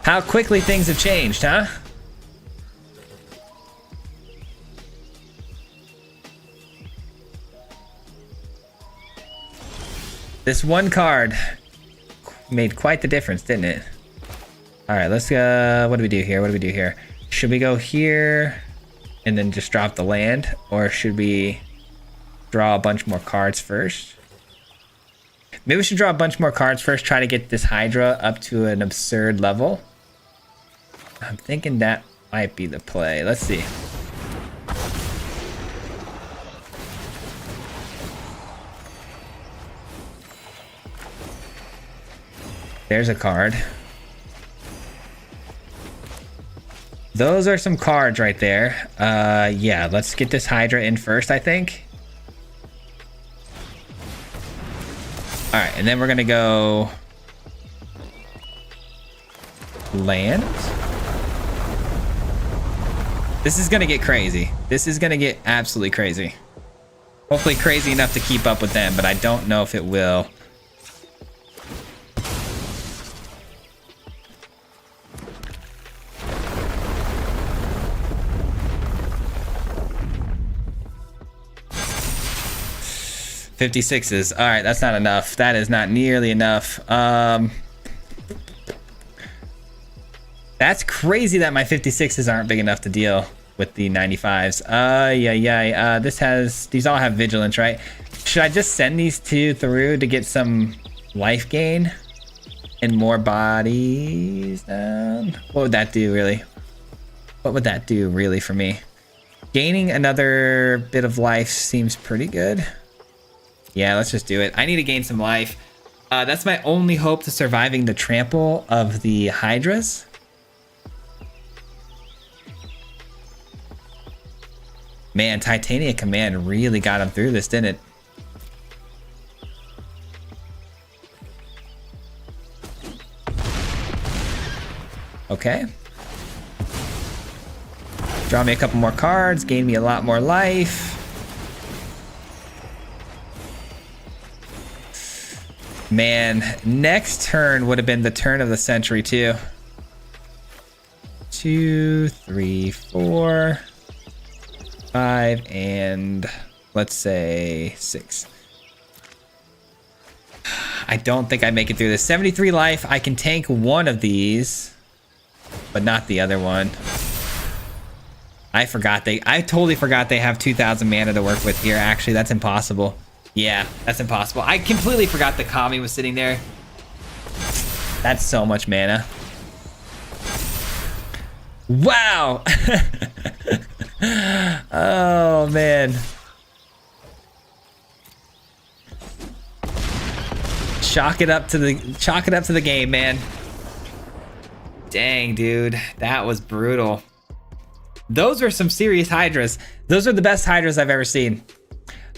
Speaker 1: How quickly things have changed, huh? This one card made quite the difference, didn't it? All right, let's what do we do here? What do we do here? Should we go here and then just drop the land, or should we draw a bunch more cards first? Maybe we should draw a bunch more cards first, try to get this Hydra up to an absurd level. I'm thinking that might be the play. Let's see. There's a card. Those are some cards right there. Yeah, let's get this Hydra in first, I think. All right, and then we're gonna go land. This is gonna get crazy. This is gonna get absolutely crazy. Hopefully crazy enough to keep up with them, but I don't know if it will. $56s. All right, that's not enough. That is not nearly enough. That's crazy that my 56s aren't big enough to deal with the 95s. Yeah. These all have vigilance, right? Should I just send these two through to get some life gain and more bodies down? What would that do, really? What would that do, really, for me? Gaining another bit of life seems pretty good. Yeah, let's just do it. I need to gain some life. That's my only hope to surviving the trample of the Hydras. Man, Titania Command really got him through this, didn't it? Okay. Draw me a couple more cards, gain me a lot more life. Man, next turn would have been the turn of the century too. 2, 3, 4, 5, and let's say 6. I don't think I make it through this. 73 life. I can tank one of these, but not the other one. I totally forgot they have 2,000 mana to work with here. Actually, that's impossible. Yeah, that's impossible. I completely forgot the Kami was sitting there. That's so much mana. Wow. Oh man. Chalk it up to the game, man. Dang, dude, that was brutal. Those were some serious Hydras. Those are the best Hydras I've ever seen.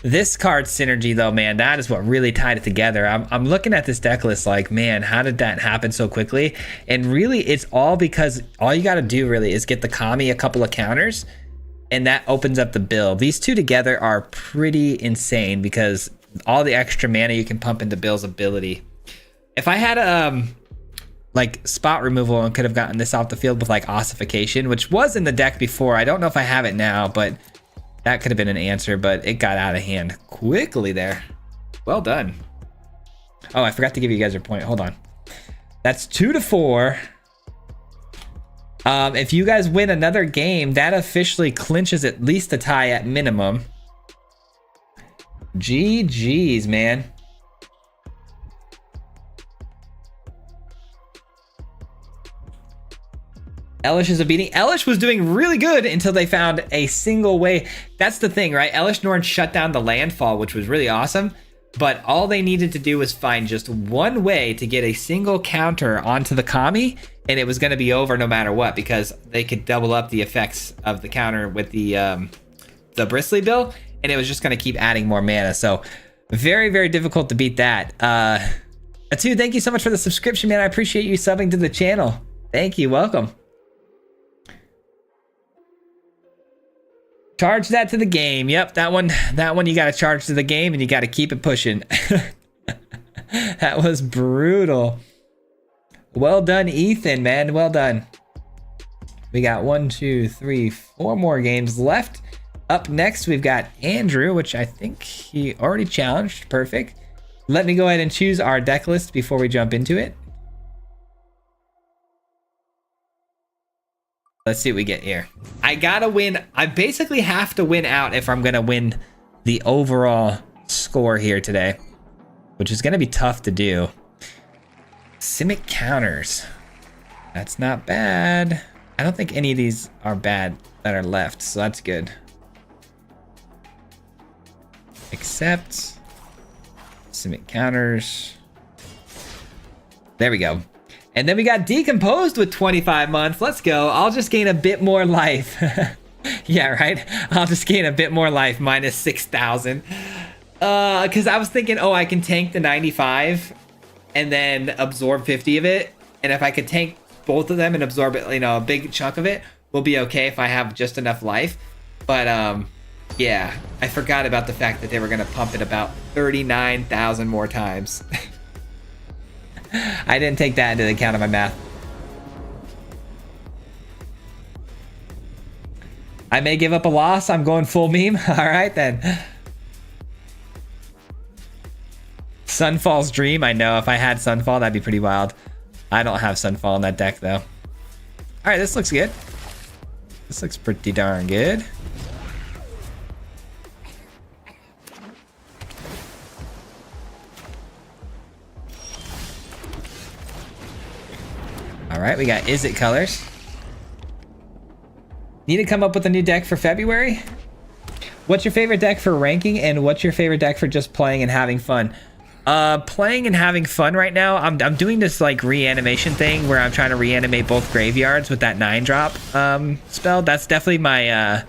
Speaker 1: This card synergy though, man, that is what really tied it together. I'm looking at this deck list like, man, how did that happen so quickly? And really, it's all because all you got to do really is get the Kami a couple of counters, and that opens up the build. These two together are pretty insane because all the extra mana you can pump into Bill's ability. If I had like spot removal and could have gotten this off the field with like ossification, which was in the deck before. I don't know if I have it now, but that could have been an answer, but it got out of hand quickly there. Well done. Oh, I forgot to give you guys your point. Hold on. That's 2-4. If you guys win another game, that officially clinches at least a tie at minimum. GG's, man. Elish is a beating. Elish was doing really good until they found a single way. That's the thing, right? Elish Norn shut down the landfall, which was really awesome. But all they needed to do was find just one way to get a single counter onto the Kami, and it was going to be over no matter what, because they could double up the effects of the counter with the Bristly Bill, and it was just going to keep adding more mana. So very, very difficult to beat that. Atu, thank you so much for the subscription, man. I appreciate you subbing to the channel. Thank you. Welcome. Charge that to the game. Yep, that one you got to charge to the game, and you got to keep it pushing. That was brutal. Well done, Ethan, man. Well done. We got 1, 2, 3, 4 more games left. Up next, we've got Andrew, which I think he already challenged. Perfect. Let me go ahead and choose our deck list before we jump into it. Let's see what we get here. I gotta win. I basically have to win out if I'm gonna win the overall score here today, which is gonna be tough to do. Simic counters. That's not bad. I don't think any of these are bad that are left, so that's good. Accept. Simic counters. There we go. And then we got Decomposed with 25 months. Let's go. I'll just gain a bit more life. Yeah, right? I'll just gain a bit more life, minus 6,000. Because I was thinking, oh, I can tank the 95 and then absorb 50 of it. And if I could tank both of them and absorb it, you know, a big chunk of it, will be okay if I have just enough life. But yeah, I forgot about the fact that they were going to pump it about 39,000 more times. I didn't take that into account of my math. I may give up a loss. I'm going full meme. All right, then. Sunfall's Dream. I know if I had Sunfall, that'd be pretty wild. I don't have Sunfall in that deck, though. All right, this looks good. This looks pretty darn good. All right, we got Is It colors. Need to come up with a new deck for February? What's your favorite deck for ranking, and what's your favorite deck for just playing and having fun? Playing and having fun right now, I'm doing this like reanimation thing where I'm trying to reanimate both graveyards with that 9-drop spell. That's definitely my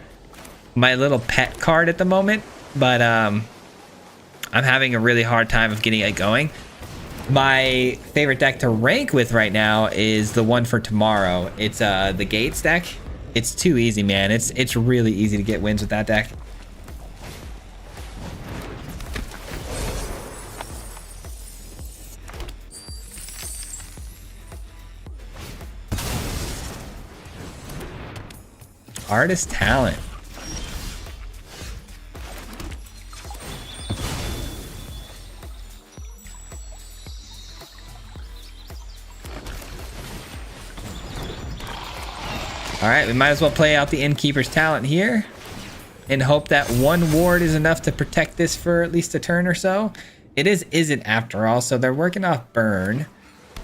Speaker 1: my little pet card at the moment, but I'm having a really hard time of getting it going. My favorite deck to rank with right now is the one for tomorrow. It's the Gates deck. It's too easy, man. It's really easy to get wins with that deck. artist talent. All right, we might as well play out the innkeeper's talent here and hope that one ward is enough to protect this for at least a turn or so. It isn't after all, so they're working off burn.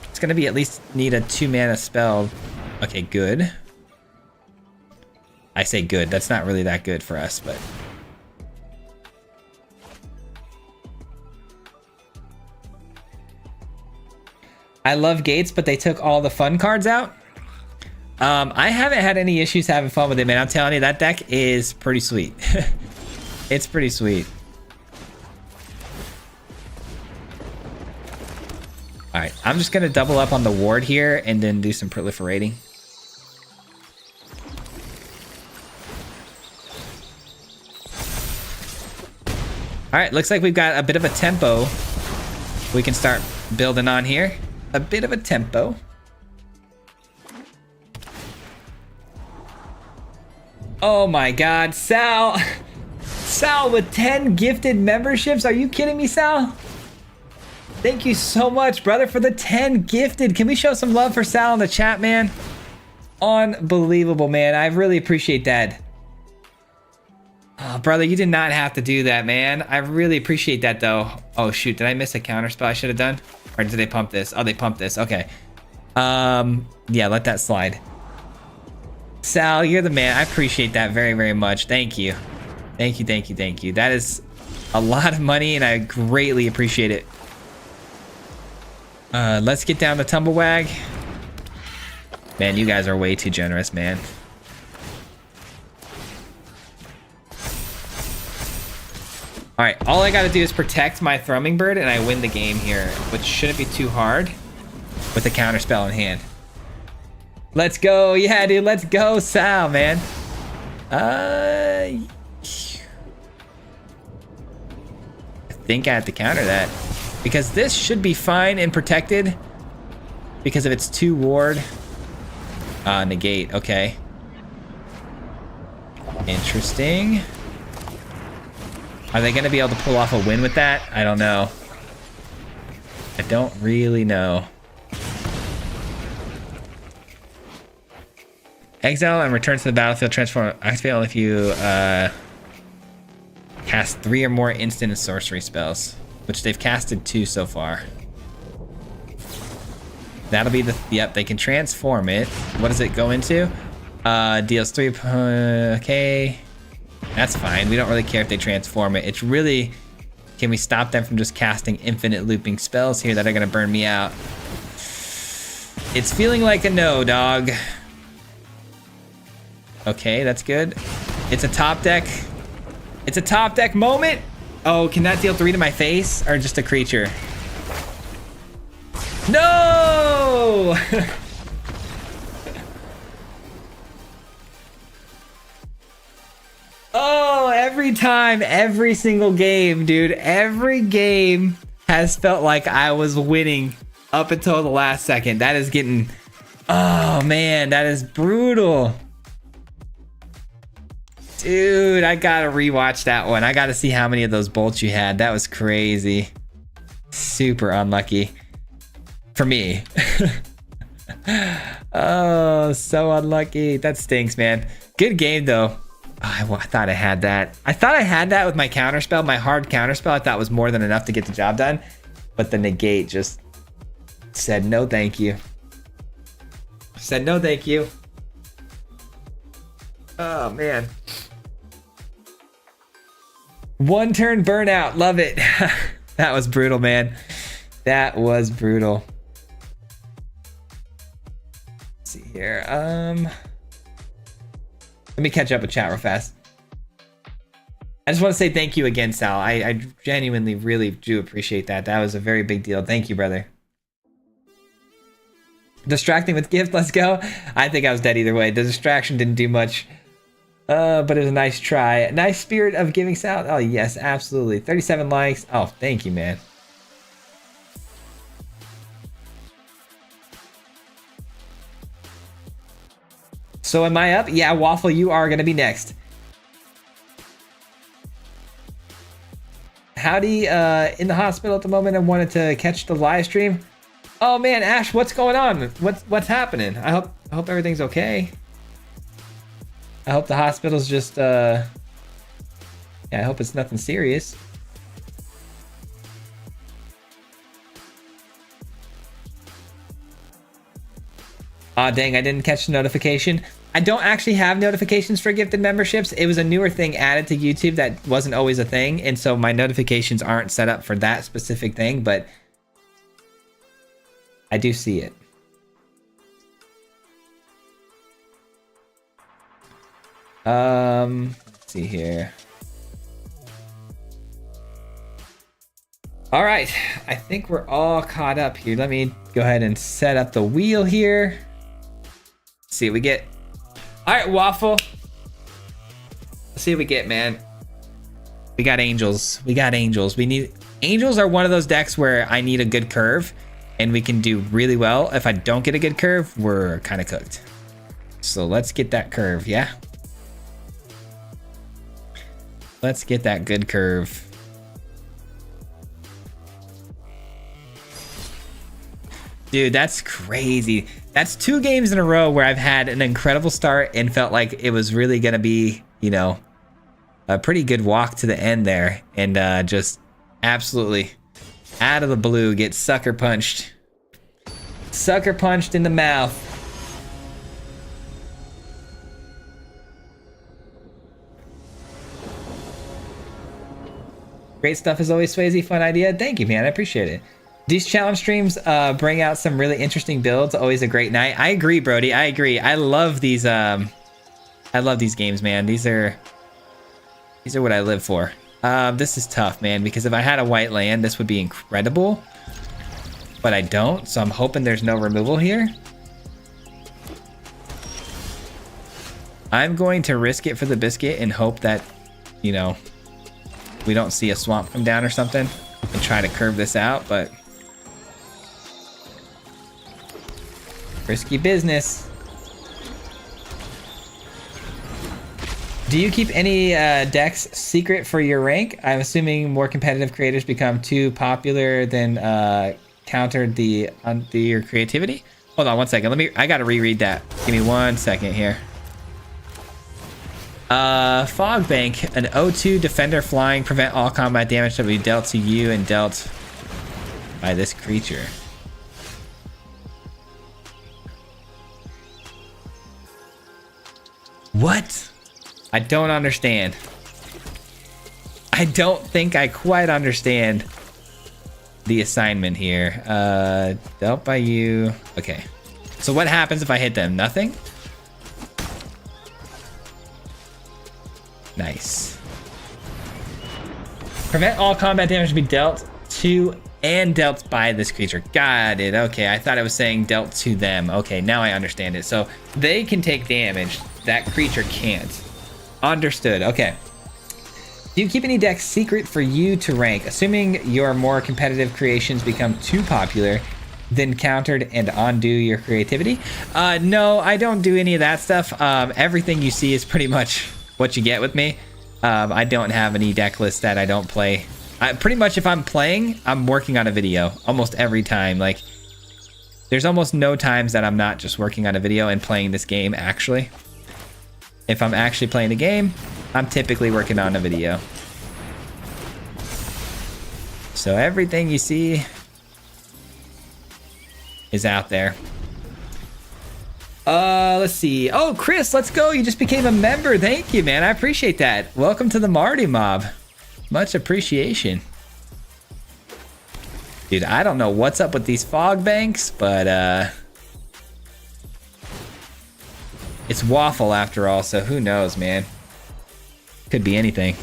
Speaker 1: It's gonna be at least need a 2-mana spell. Okay, good. I say good, that's not really that good for us, but. I love Gates, but they took all the fun cards out. I haven't had any issues having fun with it, man. I'm telling you, that deck is pretty sweet. It's pretty sweet. All right, I'm just gonna double up on the ward here and then do some proliferating. All right, looks like we've got a bit of a tempo we can start building on here. A bit of a tempo. Oh my God, Sal. Sal with 10 gifted memberships. Are you kidding me, Sal? Thank you so much, brother, for the 10 gifted. Can we show some love for Sal in the chat, man? Unbelievable, man. I really appreciate that. Oh, brother, you did not have to do that, man. I really appreciate that, though. Oh, shoot. Did I miss a counter spell I should have done? Or did they pump this? Oh, they pumped this. Okay. Yeah, let that slide. Sal, you're the man. I appreciate that very, very much. Thank you. Thank you, thank you, thank you. That is a lot of money, and I greatly appreciate it. Let's get down to Tumblewag. Man, you guys are way too generous, man. All right, all I got to do is protect my Thrumming Bird, and I win the game here, which shouldn't be too hard with a counter spell in hand. Let's go. Yeah, dude, let's go, Sal, man. I think I have to counter that because this should be fine and protected because of its 2 ward. Negate. Okay. Interesting. Are they going to be able to pull off a win with that? I don't know. I don't really know. Exile and return to the battlefield. Transform. Activate only if you cast 3 or more instant and sorcery spells, which they've casted 2 so far. That'll be the. Yep, they can transform it. What does it go into? Deals 3. Okay, that's fine. We don't really care if they transform it. It's really, can we stop them from just casting infinite looping spells here that are gonna burn me out? It's feeling like a no, dog. Okay, that's good. It's a top deck. It's a top deck moment. Oh, can that deal 3 to my face or just a creature? No! Oh, every time, every single game, dude. Every game has felt like I was winning up until the last second. That is getting... Oh, man, that is brutal. Dude, I gotta rewatch that one. I gotta see how many of those bolts you had. That was crazy. Super unlucky. For me. Oh, so unlucky. That stinks, man. Good game, though. Oh, I thought I had that. I thought I had that with my counterspell. My hard counterspell I thought was more than enough to get the job done. But the negate just said no thank you. Said no thank you. Oh, man. 1 turn burnout. Love it. That was brutal, man. That was brutal. Let's see here. Let me catch up with chat real fast. I just want to say thank you again, Sal. I genuinely really do appreciate that. That was a very big deal. Thank you, brother. Distracting with gift. Let's go. I think I was dead either way. The distraction didn't do much. But it was a nice try. Nice spirit of giving, Sal. Oh, yes, absolutely. 37 likes. Oh, thank you, man. So am I up? Yeah, Waffle, you are gonna be next. Howdy, in the hospital at the moment. I wanted to catch the live stream. Oh man, Ash, what's going on? What's happening? I hope everything's okay. I hope the hospital's just yeah, I hope it's nothing serious. Aw, dang, I didn't catch the notification. I don't actually have notifications for gifted memberships. It was a newer thing added to YouTube that wasn't always a thing, and so my notifications aren't set up for that specific thing, but I do see it. Let's see here. All right, I think we're all caught up here. Let me go ahead and set up the wheel here. Let's see what we get. All right, Waffle. Let's see what we get, man. We got angels. We got angels. We need angels are one of those decks where I need a good curve, and we can do really well. If I don't get a good curve, we're kind of cooked. So let's get that curve, yeah? Let's get that good curve. Dude, that's crazy. That's 2 games in a row where I've had an incredible start and felt like it was really gonna be, you know, a pretty good walk to the end there, and just absolutely out of the blue get sucker punched. Sucker punched in the mouth. Great stuff as always, Swayze. Fun idea. Thank you, man. I appreciate it. These challenge streams bring out some really interesting builds. Always a great night. I agree, Brody. I agree. I love these. I love these games, man. These are what I live for. This is tough, man, because if I had a white land, this would be incredible. But I don't, so I'm hoping there's no removal here. I'm going to risk it for the biscuit and hope that, you know, we don't see a swamp come down or something, and try to curve this out, but risky business. Do you keep any decks secret for your rank? I'm assuming more competitive creators become too popular than countered your creativity. Hold on one second. I gotta reread that. Give me 1 second here. Fog Bank, an O2 defender flying, prevent all combat damage that will be dealt to you and dealt by this creature. What? I don't understand. I don't think I quite understand the assignment here. Dealt by you. Okay. So what happens if I hit them? Nothing? Nice. Prevent all combat damage to be dealt to and dealt by this creature. Got it. Okay, I thought it was saying dealt to them. Okay, now I understand it. So they can take damage. That creature can't. Understood. Okay. Do you keep any decks secret for you to rank? Assuming your more competitive creations become too popular, then countered and undo your creativity? No, I don't do any of that stuff. Everything you see is pretty much what you get with me. I don't have any deck lists that I don't play. Pretty much if I'm playing, I'm working on a video almost every time. Like, there's almost no times that I'm not just working on a video and playing this game actually. If I'm actually playing a game, I'm typically working on a video. So everything you see is out there. Let's see. Oh, Chris, let's go. You just became a member. Thank you, man. I appreciate that. Welcome to the Marty Mob. Much appreciation. Dude, I don't know what's up with these fog banks, but it's Waffle after all, so who knows, man. Could be anything.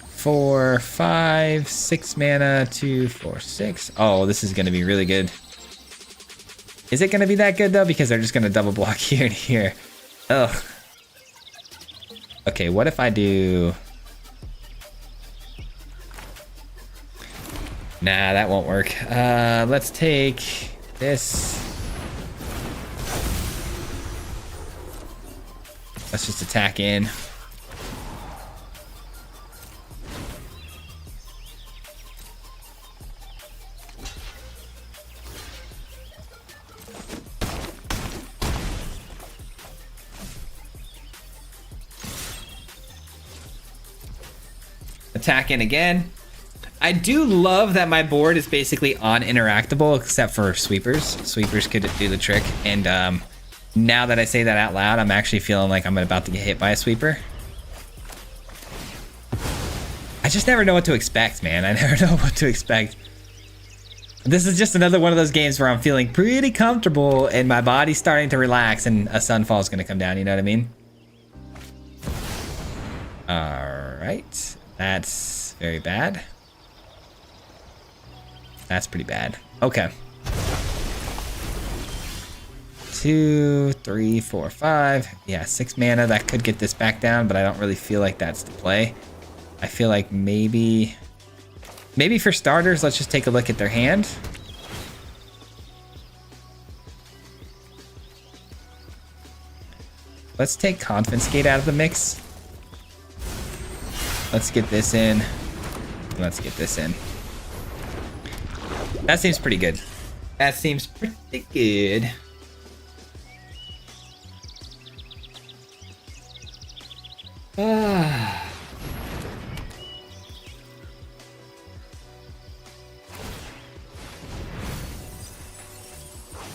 Speaker 1: 4, 5, 6 mana, 2, 4, 6. Oh, this is gonna be really good. Is it gonna be that good though? Because they're just gonna double block here and here. Ugh. Okay, what if I do... Nah, that won't work. Let's take this. Let's just attack in. Attack in again. I do love that my board is basically uninteractable except for sweepers. Sweepers could do the trick. And now that I say that out loud, I'm actually feeling like I'm about to get hit by a sweeper. I just never know what to expect, man. I never know what to expect. This is just another one of those games where I'm feeling pretty comfortable and my body's starting to relax and a sunfall is going to come down. You know what I mean? All right. That's very bad. That's pretty bad. Okay. 2, 3, 4, 5. Yeah, 6 mana. That could get this back down, but I don't really feel like that's the play. I feel like maybe for starters, let's just take a look at their hand. Let's take Confiscate out of the mix. Let's get this in. Let's get this in. That seems pretty good. That seems pretty good.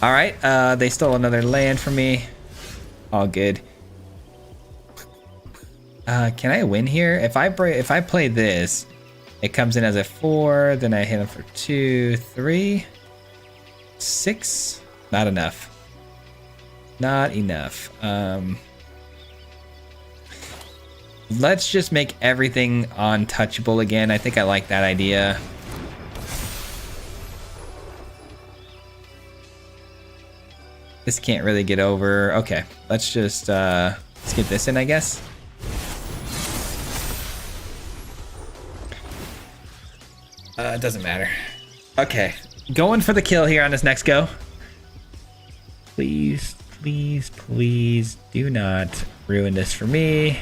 Speaker 1: All right, they stole another land from me. All good. Can I win here? If I play this, it comes in as a 4, then I hit him for 2, 3, 6. Not enough. Not enough. Let's just make everything untouchable again. I think I like that idea. This can't really get over. Okay, let's just let's get this in, I guess. It doesn't matter. Okay, going for the kill here on this next go. Please, please, please do not ruin this for me.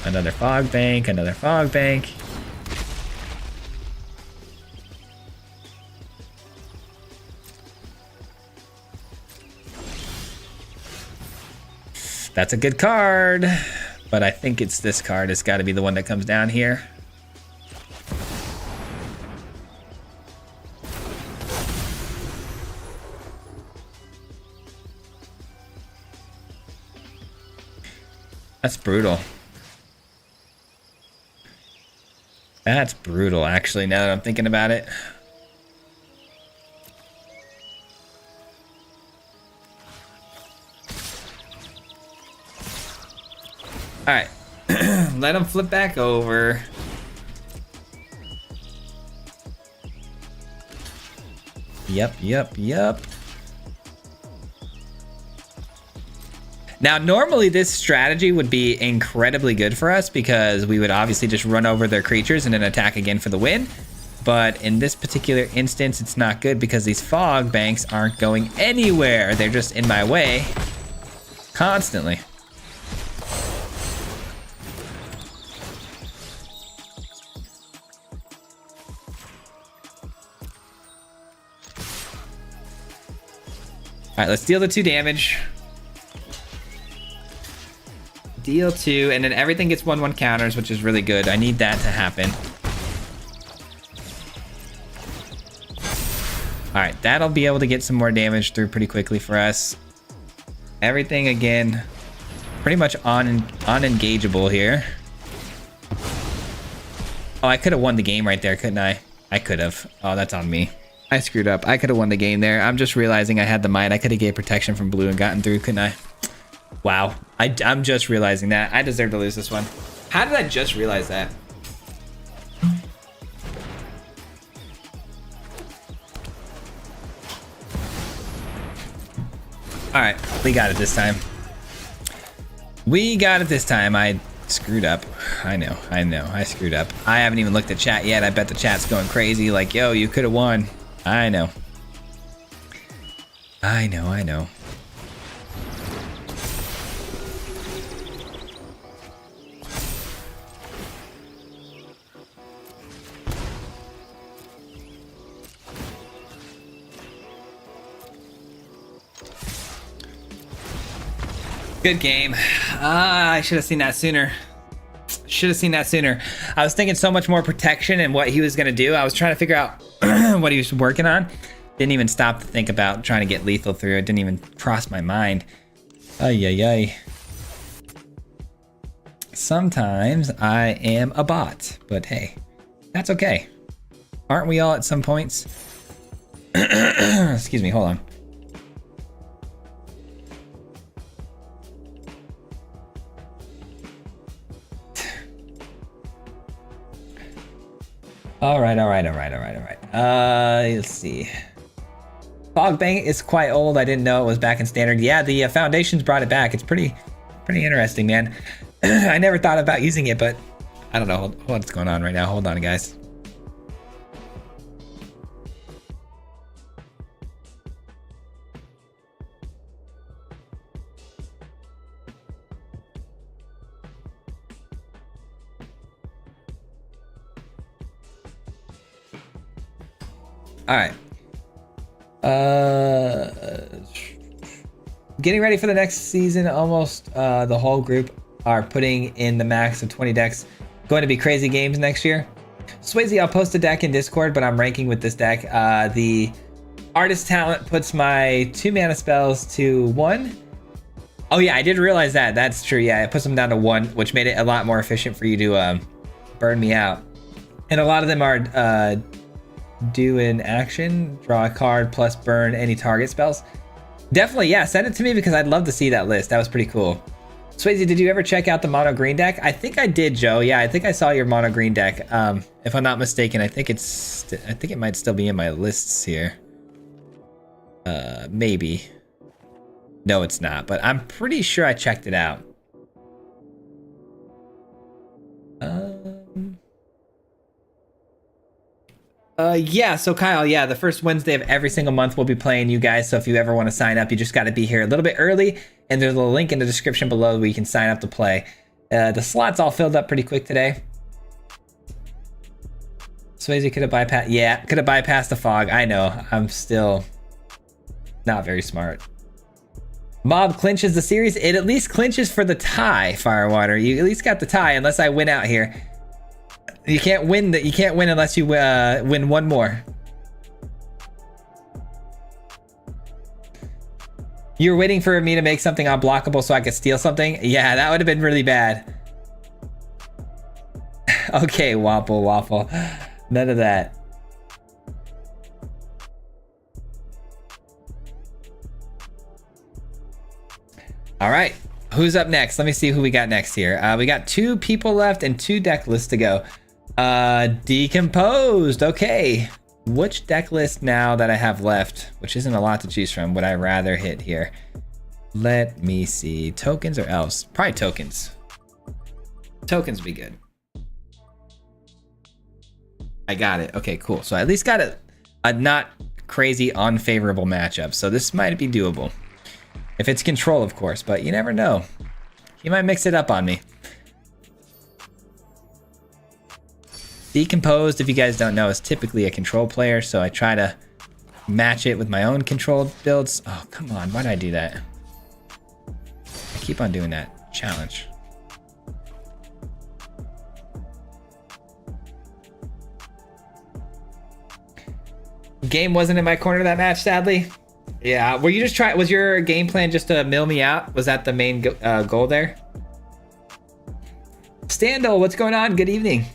Speaker 1: Another fog bank, another fog bank. That's a good card, but I think it's this card. It's got to be the one that comes down here. That's brutal. That's brutal, actually, now that I'm thinking about it. All right, let him flip back over. Yep. Now, normally this strategy would be incredibly good for us because we would obviously just run over their creatures and then attack again for the win. But in this particular instance, it's not good because these fog banks aren't going anywhere. They're just in my way constantly. All right, let's deal the 2 damage. Deal 2, and then everything gets 1/1 counters, which is really good. I need that to happen. All right, that'll be able to get some more damage through pretty quickly for us. Everything, again, pretty much unengageable here. Oh, I could have won the game right there, couldn't I? I could have. Oh, that's on me. I screwed up. I could have won the game there. I'm just realizing I had the might. I could have gave protection from blue and gotten through, couldn't I? Wow. I'm just realizing that. I deserve to lose this one. How did I just realize that? All right. We got it this time. We got it this time. I screwed up. I know. I screwed up. I haven't even looked at chat yet. I bet the chat's going crazy. Like, yo, you could have won. I know. Good game. I should have seen that sooner. Should have seen that sooner. I was thinking so much more protection and what he was going to do. I was trying to figure out what he was working on. Didn't even stop to think about trying to get lethal through. It didn't even cross my mind. Ay, ay, ay. Sometimes I am a bot, but hey, that's okay. Aren't we all at some points? Excuse me, hold on. All right. Let's see. Fog Bank is quite old. I didn't know it was back in standard. Yeah, the Foundations brought it back. It's pretty interesting, man. I never thought about using it, but I don't know what's going on right now. Hold on, guys. All right. Getting ready for the next season. Almost the whole group are putting in the max of 20 decks. Going to be crazy games next year. Swayze, I'll post a deck in Discord, but I'm ranking with this deck. The artist talent puts my 2 mana spells to 1. Oh yeah, I did realize that. That's true. Yeah, it puts them down to 1, which made it a lot more efficient for you to burn me out. And a lot of them are do an action, draw a card, plus burn any target spells. Definitely, yeah, send it to me because I'd love to see that list. That was pretty cool. Swayze, did you ever check out the mono green deck? I think I did, Joe. Yeah, I think I saw your mono green deck. If I'm not mistaken, I think it might still be in my lists here. Maybe. No, it's not, but I'm pretty sure I checked it out. Yeah, so Kyle, yeah, the first Wednesday of every single month we'll be playing you guys. So if you ever want to sign up, you just got to be here a little bit early. And there's a link in the description below where you can sign up to play. The slots all filled up pretty quick today. Swayze could have bypassed. Yeah, could have bypassed the fog. I know. I'm still not very smart. Mob clinches the series. It at least clinches for the tie, FireWater. You at least got the tie, unless I win out here. You can't win that. You can't win unless you win one more. You're waiting for me to make something unblockable so I could steal something? Yeah, that would have been really bad. Okay, Waffle. None of that. All right, who's up next? Let me see who we got next here. We got 2 people left and 2 deck lists to go. Decomposed. Okay, which deck list now that I have left, which isn't a lot to choose from, would I rather hit here? Let me see. Tokens or else? Probably tokens. Tokens would be good. I got it. Okay, cool. So I at least got a not crazy unfavorable matchup. So this might be doable. If it's control, of course, but you never know. He might mix it up on me. Decomposed, if you guys don't know, is typically a control player, so I try to match it with my own controlled builds. Oh, come on. Why did I do that? I keep on doing that. Challenge. Game wasn't in my corner that match, sadly. Yeah, were you just trying? Was your game plan just to mill me out? Was that the main goal there? Standal, what's going on? Good evening.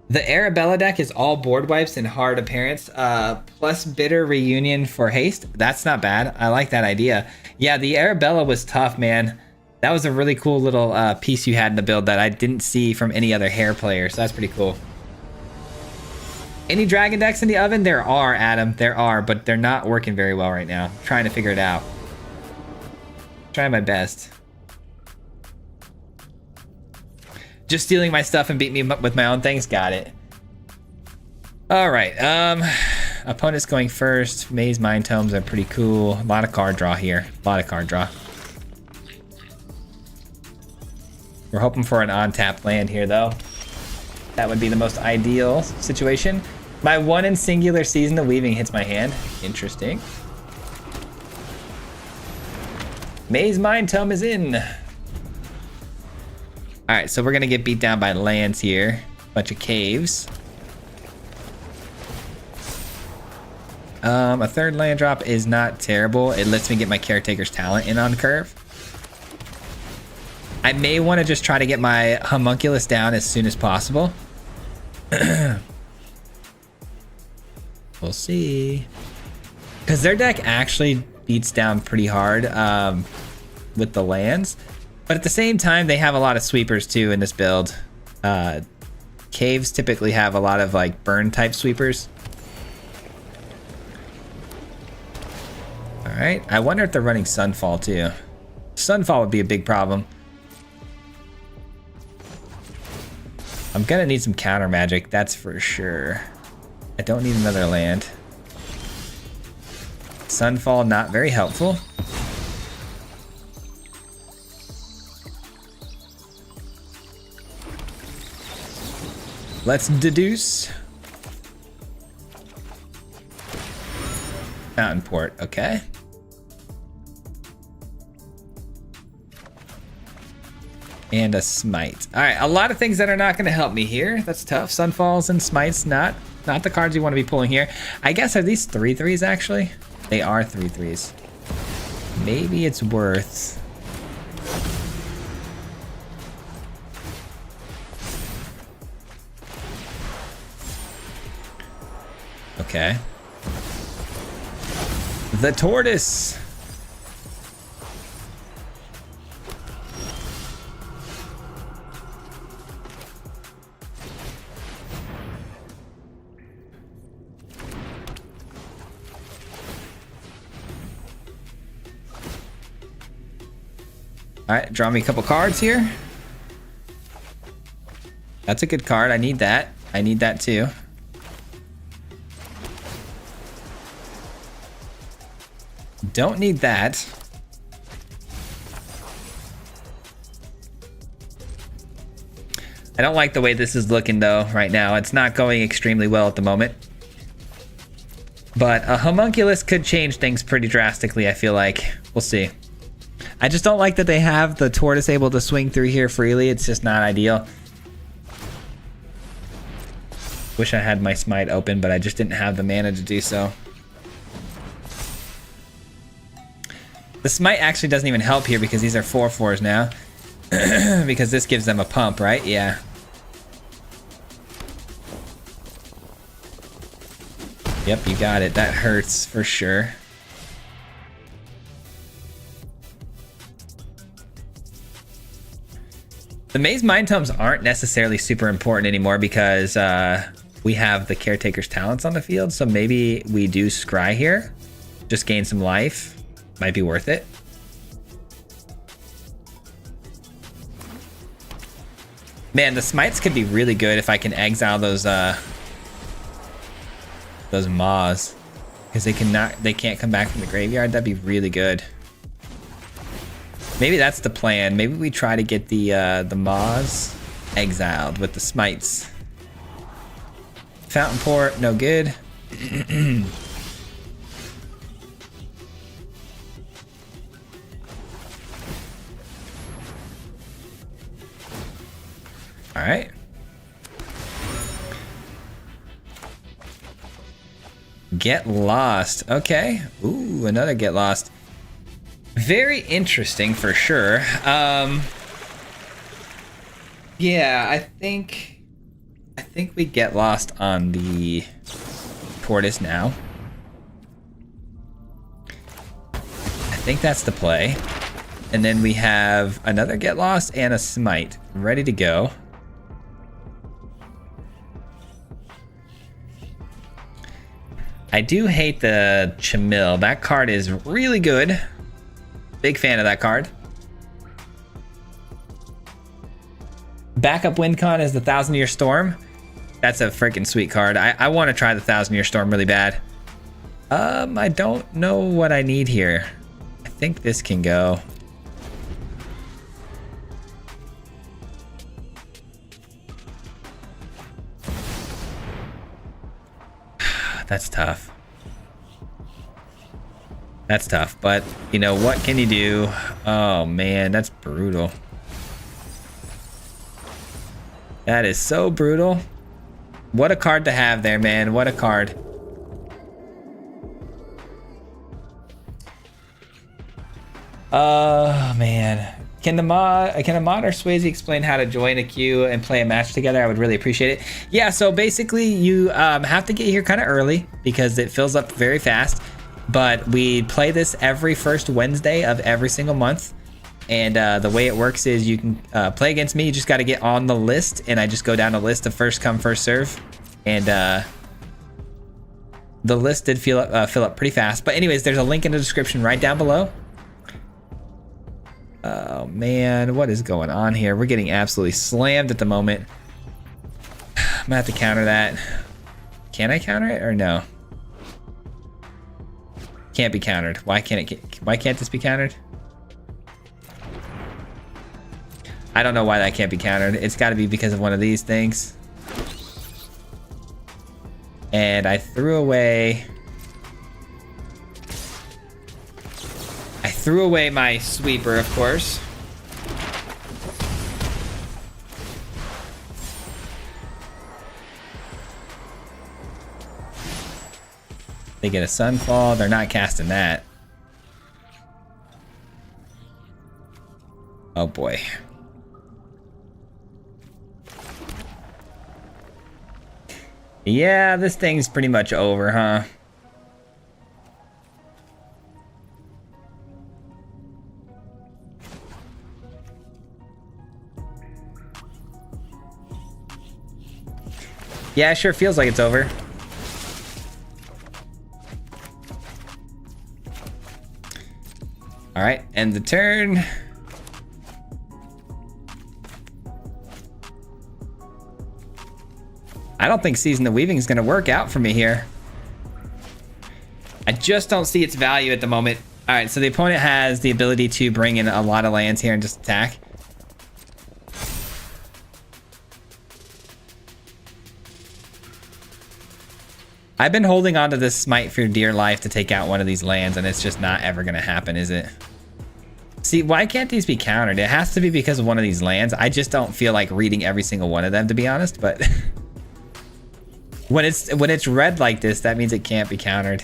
Speaker 1: The Arabella deck is all board wipes and hard appearance, plus bitter reunion for haste. That's not bad. I like that idea. Yeah, the Arabella was tough, man. That was a really cool little piece you had in the build that I didn't see from any other hair player, so that's pretty cool. Any dragon decks in the oven? There are, Adam. There are, but they're not working very well right now. I'm trying to figure it out. Trying my best. Just stealing my stuff and beat me with my own things. Got it. All right. Opponent's going first. Maze Mind Tomes are pretty cool. A lot of card draw here. A lot of card draw. We're hoping for an on-tap land here, though. That would be the most ideal situation. My one and singular Season of Weaving hits my hand. Interesting. Maze Mind Tome is in. Alright, so we're gonna get beat down by lands here. Bunch of caves. A third land drop is not terrible. It lets me get my Caretaker's Talent in on curve. I may want to just try to get my Homunculus down as soon as possible. We'll see. Because their deck actually beats down pretty hard with the lands. But at the same time, they have a lot of sweepers too in this build. Caves typically have a lot of like burn type sweepers. All right, I wonder if they're running Sunfall too. Sunfall would be a big problem. I'm gonna need some counter magic, that's for sure. I don't need another land. Sunfall, not very helpful. Let's deduce. Mountain Port, okay. And a Smite. All right, a lot of things that are not going to help me here. That's tough. Sunfalls and Smites, not the cards you want to be pulling here. I guess are these 3/3s actually? They are 3/3s. Maybe it's worth. Okay. The Tortoise. All right, draw me a couple cards here. That's a good card. I need that. I need that too. Don't need that. I don't like the way this is looking though right now. It's not going extremely well at the moment. But a Homunculus could change things pretty drastically, I feel like. We'll see. I just don't like that they have the Tortoise able to swing through here freely. It's just not ideal. Wish I had my Smite open, but I just didn't have the mana to do so. The Smite actually doesn't even help here because these are 4/4s now. Because this gives them a pump, right? Yeah. Yep, you got it. That hurts for sure. The Maze Mind Tomes aren't necessarily super important anymore because we have the Caretaker's Talents on the field. So maybe we do Scry here. Just gain some life. Might be worth it. Man, the Smites could be really good if I can exile those Maws. Because they can't come back from the graveyard. That'd be really good. Maybe that's the plan. Maybe we try to get the Maws exiled with the Smites. Fountain Port, no good. All right. Get Lost. Okay. Ooh, another Get Lost. Very interesting for sure. Yeah, I think we Get Lost on the Tortoise now. I think that's the play. And then we have another Get Lost and a Smite ready to go. I do hate the Chamil. That card is really good. Big fan of that card. Backup win con is the 1,000-Year Storm. That's a freaking sweet card. I want to try the 1,000-Year Storm really bad. I don't know what I need here. I think this can go. That's tough. That's tough, but you know, what can you do? Oh man, that's brutal. That is so brutal. What a card to have there, man. What a card. Man. Can a mod or Swayze explain how to join a queue and play a match together? I would really appreciate it. Yeah, so basically you have to get here kind of early because it fills up very fast. But we play this every first Wednesday of every single month. And the way it works is you can play against me. You just got to get on the list. And I just go down a list of first come, first serve. And the list did fill up pretty fast. But anyways, there's a link in the description right down below. Oh, man. What is going on here? We're getting absolutely slammed at the moment. I'm going to have to counter that. Can I counter it or no? Can't be countered. Why can't this be countered? I don't know why that can't be countered. It's got to be because of one of these things. And I threw away my sweeper, of course. They get a sunfall. They're not casting that. Oh boy. Yeah, this thing's pretty much over, huh? Yeah, it sure feels like it's over. All right, end the turn. I don't think Season the Weaving is going to work out for me here. I just don't see its value at the moment. All right, so the opponent has the ability to bring in a lot of lands here and just attack. I've been holding on to this Smite for dear life to take out one of these lands, and it's just not ever going to happen, is it? See, why can't these be countered? It has to be because of one of these lands. I just don't feel like reading every single one of them, to be honest, but when it's red like this, that means it can't be countered.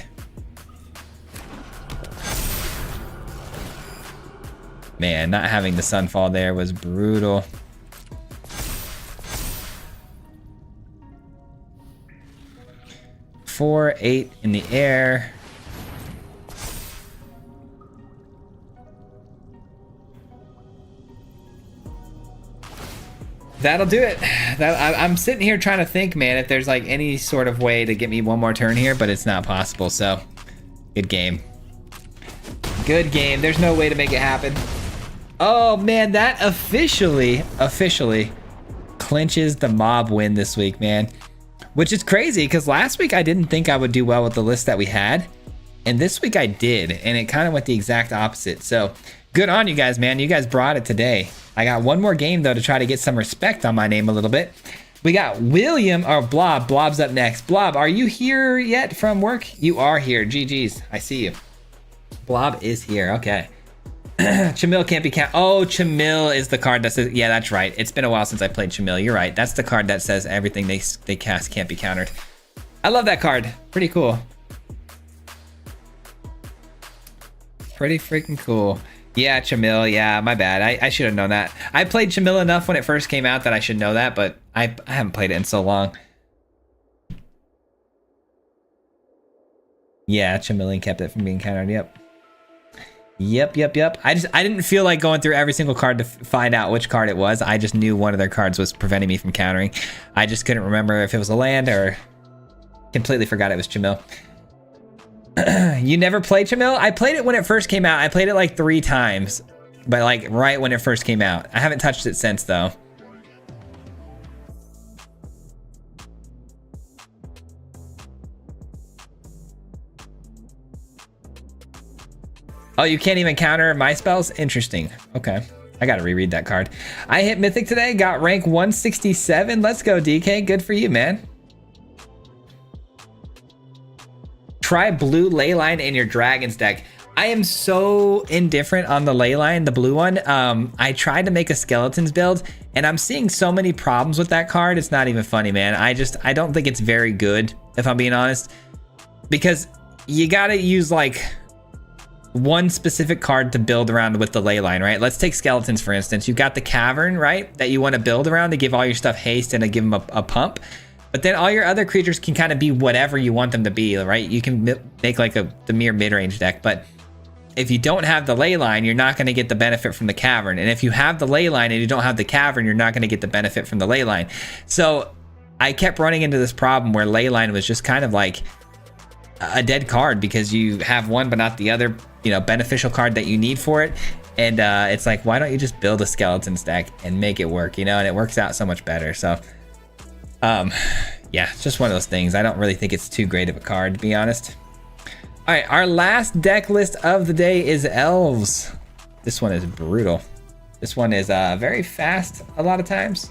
Speaker 1: Man, not having the Sunfall there was brutal. Four, 8 in the air. That'll do it. I'm sitting here trying to think, man, if there's like any sort of way to get me one more turn here, but it's not possible. So, good game. Good game. There's no way to make it happen. Oh man, that officially clinches the mob win this week, man. Which is crazy because last week I didn't think I would do well with the list that we had. And this week I did, and it kind of went the exact opposite. So good on you guys, man. You guys brought it today. I got one more game though to try to get some respect on my name a little bit. We got William or Blob. Blob's up next. Blob, are you here yet from work? You are here. GG's. I see you. Blob is here. Okay. Chamil can't be counted. Oh, Chamil is the card that says, yeah, that's right. It's been a while since I played Chamil. You're right. That's the card that says everything they cast can't be countered. I love that card. Pretty cool. Pretty freaking cool. Yeah, Chamil. Yeah, my bad. I should have known that. I played Chamil enough when it first came out that I should know that, but I haven't played it in so long. Yeah, Chameleon kept it from being countered. Yep. Yep. I didn't feel like going through every single card to find out which card it was. I just knew one of their cards was preventing me from countering. I just couldn't remember if it was a land or completely forgot it was Chamil. You never played Chamil? I played it when it first came out. I played it like 3 times, but like right when it first came out. I haven't touched it since though. Oh, you can't even counter my spells? Interesting. Okay. I gotta reread that card. I hit Mythic today, got rank 167. Let's go, DK. Good for you, man. try blue ley line in your dragons deck. I am so indifferent on the ley line, the blue one. I tried to make a skeletons build and I'm seeing so many problems with that card. It's not even funny, man. I don't think it's very good, if I'm being honest, because you gotta use like one specific card to build around with the ley line, right? Let's take skeletons, for instance. You've got the cavern, right? That you want to build around to give all your stuff haste and to give them a pump. But then all your other creatures can kind of be whatever you want them to be, right? You can make like the mere mid-range deck, but if you don't have the ley line, you're not going to get the benefit from the cavern. And if you have the ley line and you don't have the cavern, you're not going to get the benefit from the ley line. So I kept running into this problem where ley line was just kind of like a dead card because you have one but not the other, you know, beneficial card that you need for it. And it's like, why don't you just build a skeletons deck and make it work, you know? And it works out so much better. So yeah, it's just one of those things. I don't really think it's too great of a card, to be honest. All right, our last deck list of the day is elves. This one is brutal. This one is very fast a lot of times.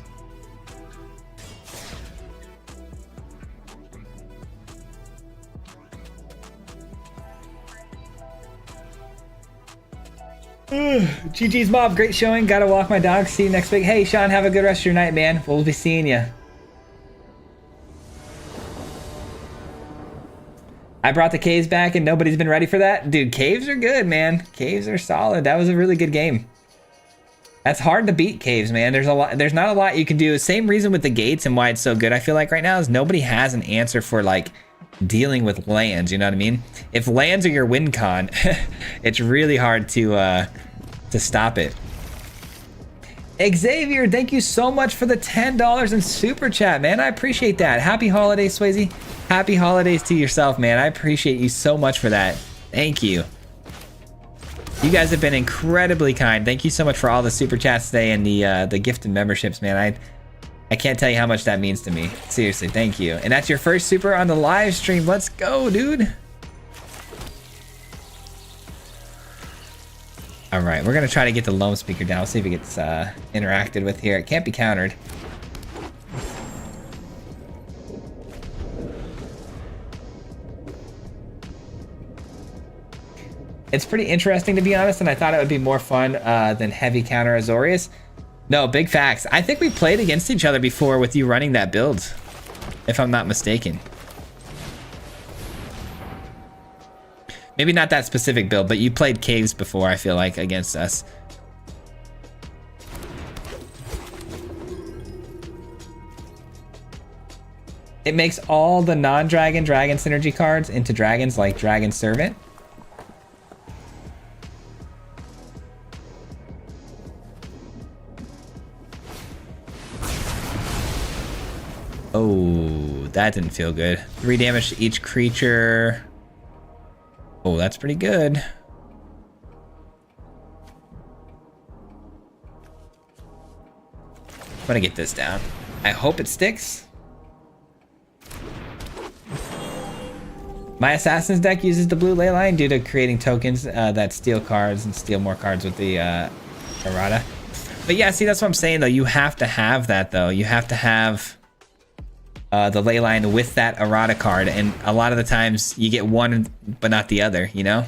Speaker 1: GG's Mob, great showing. Gotta walk my dog. See you next week. Hey, Sean, have a good rest of your night, man. We'll be seeing you. I brought the caves back and nobody's been ready for that. Dude, caves are good, man. Caves are solid. That was a really good game. That's hard to beat caves, man. There's not a lot you can do. Same reason with the gates and why it's so good, I feel like right now, is nobody has an answer for like dealing with lands, you know what I mean? If lands are your win con, it's really hard to stop it. Xavier, thank you so much for the $10 in super chat, man. I appreciate that. Happy holidays, Swayze. Happy holidays to yourself, man. I appreciate you so much for that. Thank you. You guys have been incredibly kind. Thank you so much for all the super chats today and the gifted memberships, man. I can't tell you how much that means to me. Seriously, thank you. And that's your first super on the live stream. Let's go, dude. All right, we're gonna try to get the loam speaker down. See if it gets interacted with here. It can't be countered. It's pretty interesting, to be honest, and I thought it would be more fun than heavy counter Azorius. No, big facts. I think we played against each other before with you running that build, if I'm not mistaken. Maybe not that specific build, but you played caves before, I feel like, against us. It makes all the non-dragon dragon synergy cards into dragons, like Dragon Servant. Oh, that didn't feel good. 3 damage to each creature. Oh, that's pretty good. I'm gonna get this down. I hope it sticks. My Assassin's deck uses the blue ley line due to creating tokens that steal cards and steal more cards with the errata. But yeah, see, that's what I'm saying, though. You have to have that, though. You have to have the ley line with that errata card, and a lot of the times you get one but not the other, you know?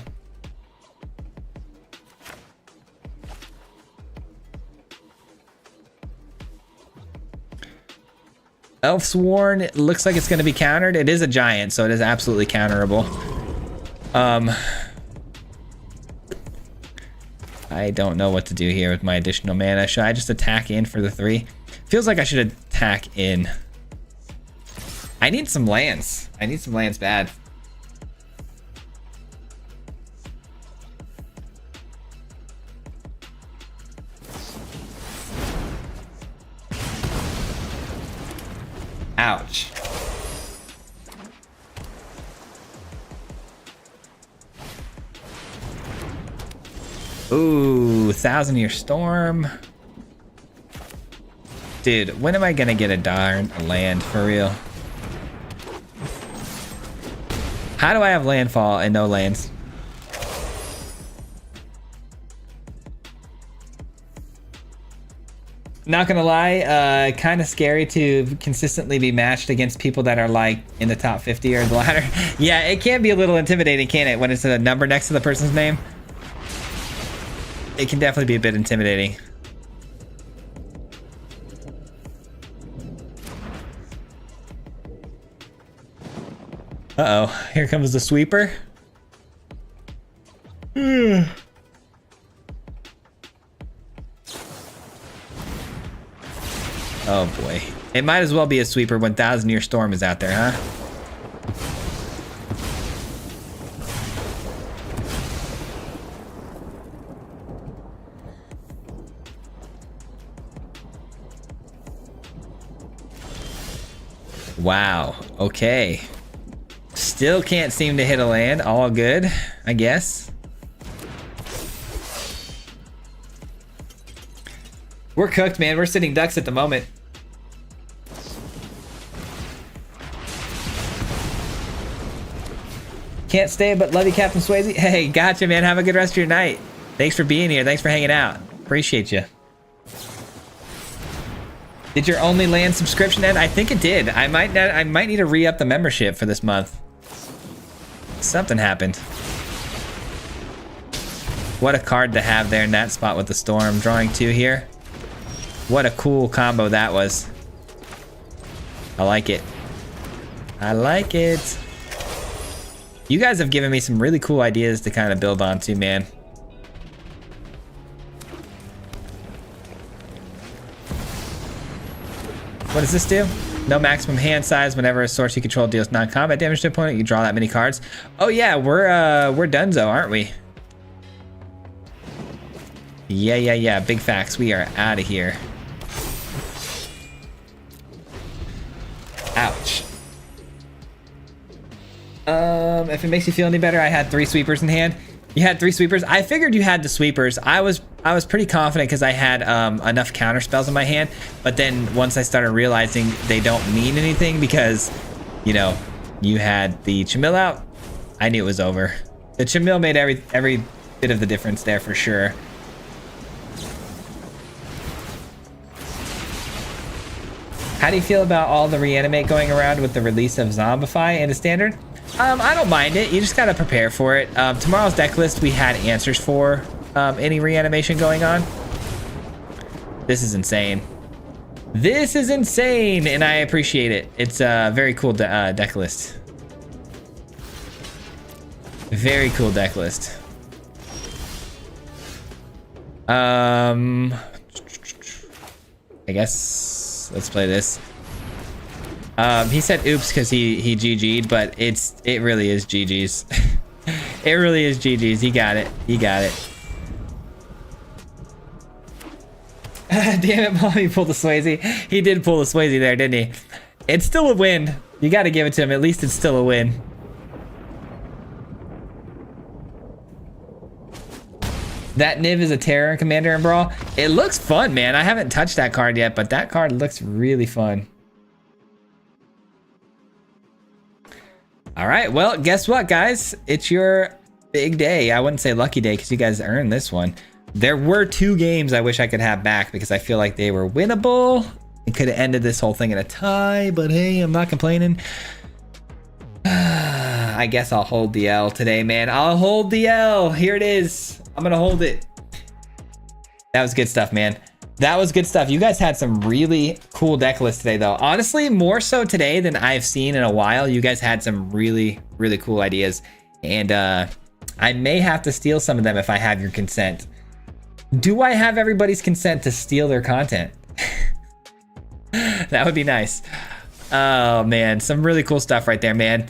Speaker 1: Elfsworn, it looks like it's going to be countered. It is a giant, so it is absolutely counterable. I don't know what to do here with my additional mana. Should I just attack in for the 3? Feels like I should attack in. I need some lands. I need some lands bad. Ouch. Ooh, 1,000-Year Storm. Dude, when am I gonna get a darn land for real? How do I have landfall and no lands? not gonna lie, kind of scary to consistently be matched against people that are like in the top 50 or the ladder. Yeah, it can be a little intimidating, can't it, when it's a number next to the person's name? It can definitely be a bit intimidating. Uh-oh, here comes the sweeper. Oh boy. It might as well be a sweeper when 1,000-year storm is out there, huh? Wow. Okay. Still can't seem to hit a land. All good, I guess. We're cooked, man. We're sitting ducks at the moment. Can't stay, but love you, Captain Swayze. Hey, gotcha, man. Have a good rest of your night. Thanks for being here. Thanks for hanging out. Appreciate you. Did your only land subscription end? I think it did. I might need to re-up the membership for this month. Something happened. What a card to have there in that spot with the storm. Drawing 2 here. What a cool combo that was. I like it. I like it. You guys have given me some really cool ideas to kind of build on too, man. What does this do? No maximum hand size. Whenever a source you control deals non-combat damage to an opponent, you draw that many cards. Oh yeah, we're donezo, aren't we? Yeah. Big facts. We are out of here. Ouch. If it makes you feel any better, I had 3 sweepers in hand. You had 3 sweepers? I figured you had the sweepers. I was pretty confident because I had enough counter spells in my hand, but then once I started realizing they don't mean anything because, you know, you had the Chimil out, I knew it was over. The Chimil made every bit of the difference there for sure. How do you feel about all the reanimate going around with the release of Zombify into standard? I don't mind it. You just gotta prepare for it. Tomorrow's deck list, we had answers for any reanimation going on. This is insane. This is insane, and I appreciate it. It's a very cool deck list. Very cool deck list. I guess let's play this. He said oops because he GG'd, but it really is GG's. It really is GG's. He got it. He got it. Damn it, Mom, he pulled the Swayze. He did pull the Swayze there, didn't he? It's still a win. You got to give it to him. At least it's still a win. That Niv is a Terror Commander in Brawl. It looks fun, man. I haven't touched that card yet, but that card looks really fun. All right, well, guess what, guys? It's your big day. I wouldn't say lucky day because you guys earned this one. There were 2 games I wish I could have back because I feel like they were winnable. It could have ended this whole thing in a tie, but hey, I'm not complaining. I guess I'll hold the L today, man. I'll hold the L. Here it is. I'm gonna hold it. That was good stuff, man. That was good stuff. You guys had some really cool deck lists today, though. Honestly, more so today than I've seen in a while. You guys had some really, really cool ideas. And I may have to steal some of them if I have your consent. Do I have everybody's consent to steal their content? That would be nice. Oh, man. Some really cool stuff right there, man.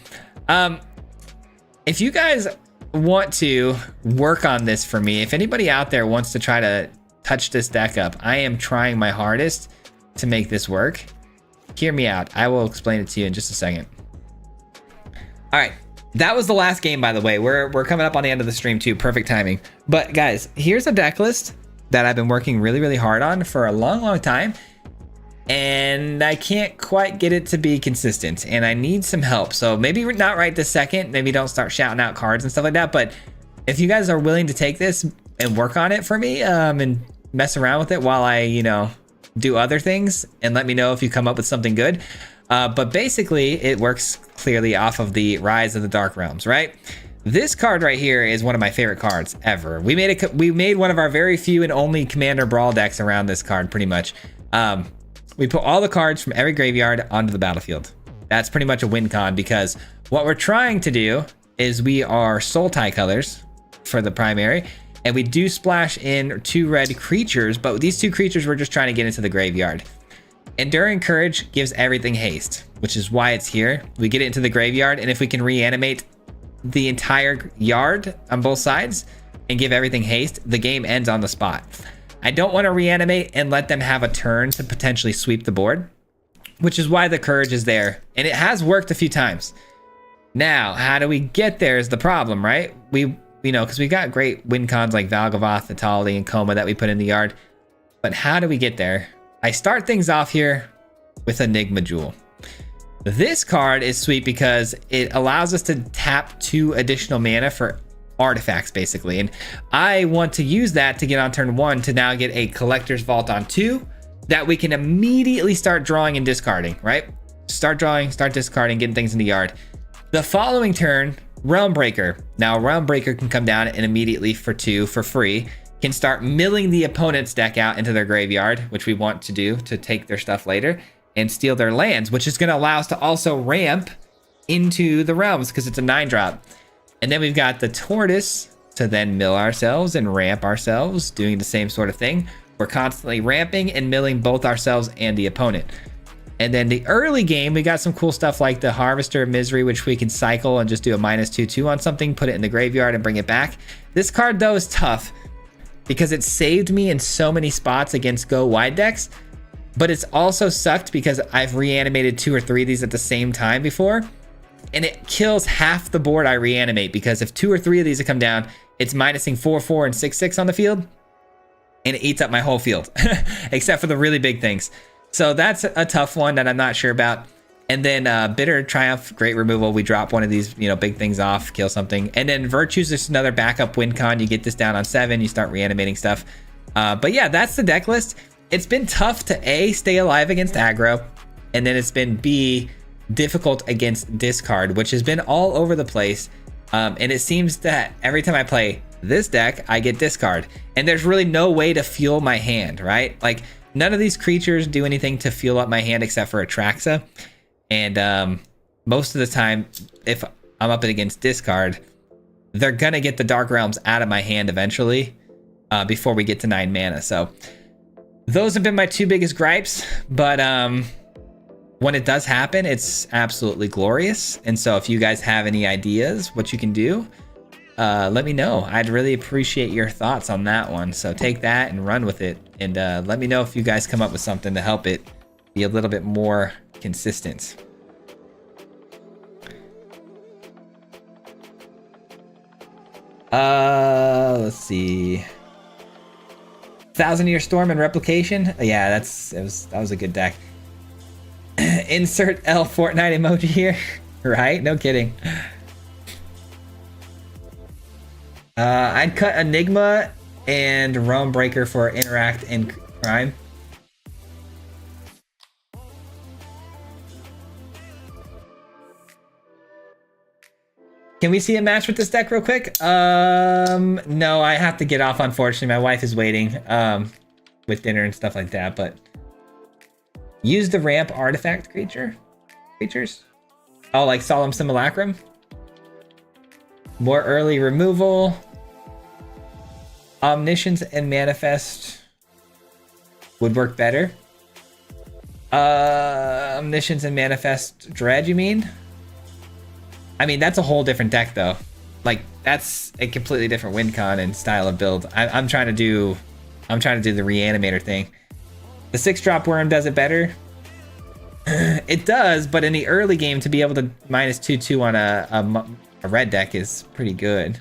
Speaker 1: If you guys want to work on this for me, if anybody out there wants to try to touch this deck up, I am trying my hardest to make this work. Hear me out. I will explain it to you in just a second. All right, that was the last game, by the way. We're coming up on the end of the stream too. Perfect timing. But guys, here's a deck list that I've been working really, really hard on for a long, long time, and I can't quite get it to be consistent, and I need some help. So maybe not right this second. Maybe don't start shouting out cards and stuff like that. But if you guys are willing to take this and work on it for me, and mess around with it while I, you know, do other things and let me know if you come up with something good. But basically, it works clearly off of the Rise of the Dark Realms, right? This card right here is one of my favorite cards ever. We made one of our very few and only Commander Brawl decks around this card, pretty much. We put all the cards from every graveyard onto the battlefield. That's pretty much a win con, because what we're trying to do is we are Soul Tie colors for the primary, and we do splash in 2 red creatures, but these 2 creatures we're just trying to get into the graveyard. Enduring Courage gives everything haste, which is why it's here. We get it into the graveyard, and if we can reanimate the entire yard on both sides and give everything haste, the game ends on the spot. I don't want to reanimate and let them have a turn to potentially sweep the board, which is why the Courage is there, and it has worked a few times. Now, how do we get there is the problem, right? Because we got great win cons like Valgavoth, Natali, and Coma that we put in the yard, but how do we get there? I start things off here with Enigma Jewel. This card is sweet because it allows us to tap 2 additional mana for artifacts, basically. And I want to use that to get on turn 1 to now get a Collector's Vault on 2 that we can immediately start drawing and discarding, right? Start drawing, start discarding, getting things in the yard. The following turn, Realm Breaker. Now, Realm Breaker can come down and immediately for 2 for free can start milling the opponent's deck out into their graveyard, which we want to do to take their stuff later, and steal their lands, which is going to allow us to also ramp into the realms because it's a 9-drop. And then we've got the Tortoise to then mill ourselves and ramp ourselves, doing the same sort of thing. We're constantly ramping and milling both ourselves and the opponent. And then the early game, we got some cool stuff like the Harvester of Misery, which we can cycle and just do a -2/2 on something, put it in the graveyard and bring it back. This card, though, is tough because it saved me in so many spots against go wide decks. But it's also sucked because I've reanimated 2 or 3 of these at the same time before, and it kills half the board I reanimate, because if 2 or 3 of these have come down, it's minusing 4/4 and 6/6 on the field, and it eats up my whole field, except for the really big things. So that's a tough one that I'm not sure about. And then Bitter Triumph, great removal. We drop one of these, big things off, kill something. And then Virtue's just another backup win con. You get this down on 7, you start reanimating stuff. But yeah, that's the deck list. It's been tough to A, stay alive against aggro, and then it's been B, difficult against discard, which has been all over the place. And it seems that every time I play this deck, I get discard, and there's really no way to fuel my hand, right? Like, none of these creatures do anything to fuel up my hand except for Atraxa. And most of the time, if I'm up against discard, they're gonna get the Dark Realms out of my hand eventually before we get to 9 mana. So those have been my 2 biggest gripes, but when it does happen, it's absolutely glorious. And so if you guys have any ideas what you can do, let me know. I'd really appreciate your thoughts on that one. So take that and run with it, and let me know if you guys come up with something to help it be a little bit more consistent. Let's see. 1,000-Year Storm and Replication. Yeah, that was a good deck. Insert L Fortnite emoji here. Right? No kidding. I'd cut Enigma and Realm Breaker for Interact and Crime. Can we see a match with this deck real quick? No, I have to get off, unfortunately. My wife is waiting with dinner and stuff like that, but use the ramp artifact creatures. Oh, like Solemn Simulacrum. More early removal. Omniscience and Manifest would work better. Omniscience and Manifest Dread, you mean? I mean, that's a whole different deck, though. Like, that's a completely different win con and style of build. I'm trying to do the Reanimator thing. The 6-drop Worm does it better. It does, but in the early game, to be able to -2/2 on a red deck is pretty good.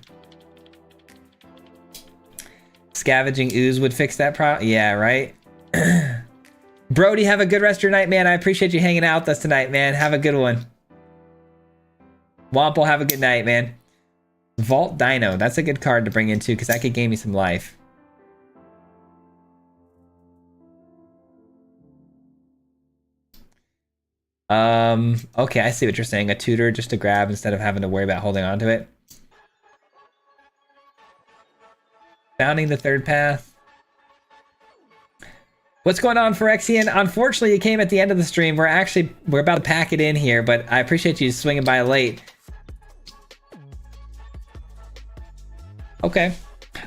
Speaker 1: Scavenging Ooze would fix that problem. Yeah, right? Brody, have a good rest of your night, man. I appreciate you hanging out with us tonight, man. Have a good one. Wample, have a good night, man. Vault Dino. That's a good card to bring in, too, because that could gain me some life. Okay, I see what you're saying. A tutor just to grab instead of having to worry about holding on to it. Founding the third path. What's going on, Phyrexian? Unfortunately, you came at the end of the stream. We're about to pack it in here, but I appreciate you swinging by late. Okay.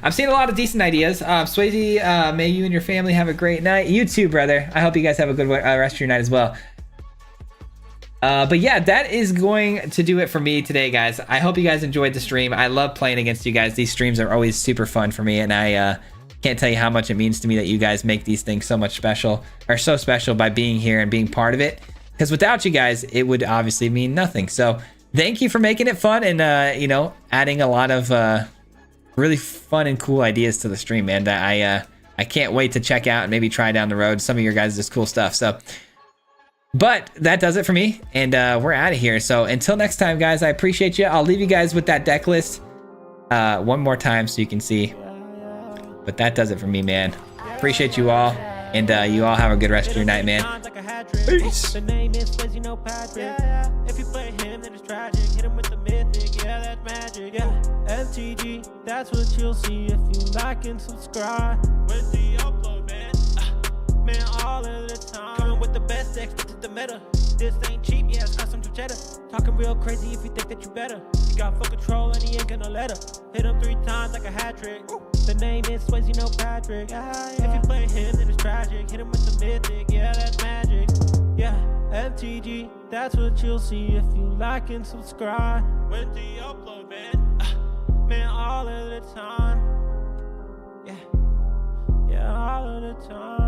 Speaker 1: I'm seeing a lot of decent ideas. Swayze, may you and your family have a great night. You too, brother. I hope you guys have a good rest of your night as well. But yeah, that is going to do it for me today, guys. I hope you guys enjoyed the stream. I love playing against you guys. These streams are always super fun for me, and I can't tell you how much it means to me that you guys make these things so much special, or so special by being here and being part of it. Because without you guys, it would obviously mean nothing. So thank you for making it fun and, you know, adding a lot of really fun and cool ideas to the stream, man. I can't wait to check out and maybe try down the road some of your guys' cool stuff. So, but that does it for me, and we're out of here. So until next time, guys, I appreciate you. I'll leave you guys with that deck list one more time so you can see. But that does it for me, man. Appreciate you all, and you all have a good rest of your night, man. Peace.
Speaker 3: The name is Swayze, no Patrick. If you play him, then it's tragic. Hit him with the mythic, yeah, that's magic. Yeah, MTG, that's what you'll see if you like and subscribe. With the upload, man. Man, all of the time. Coming with the best decks, this is the meta. This ain't cheap, yeah, it's custom to cheddar. Talking real crazy if you think that you better. He got full control and he ain't gonna let her. Hit him 3 times like a hat trick. The name is Swayze, no Patrick. If you play him, then it's tragic. Hit him with the mythic, yeah, that's magic. Yeah, MTG, that's what you'll see if you like and subscribe. With the upload, man. Man, all of the time. Yeah, all of the time.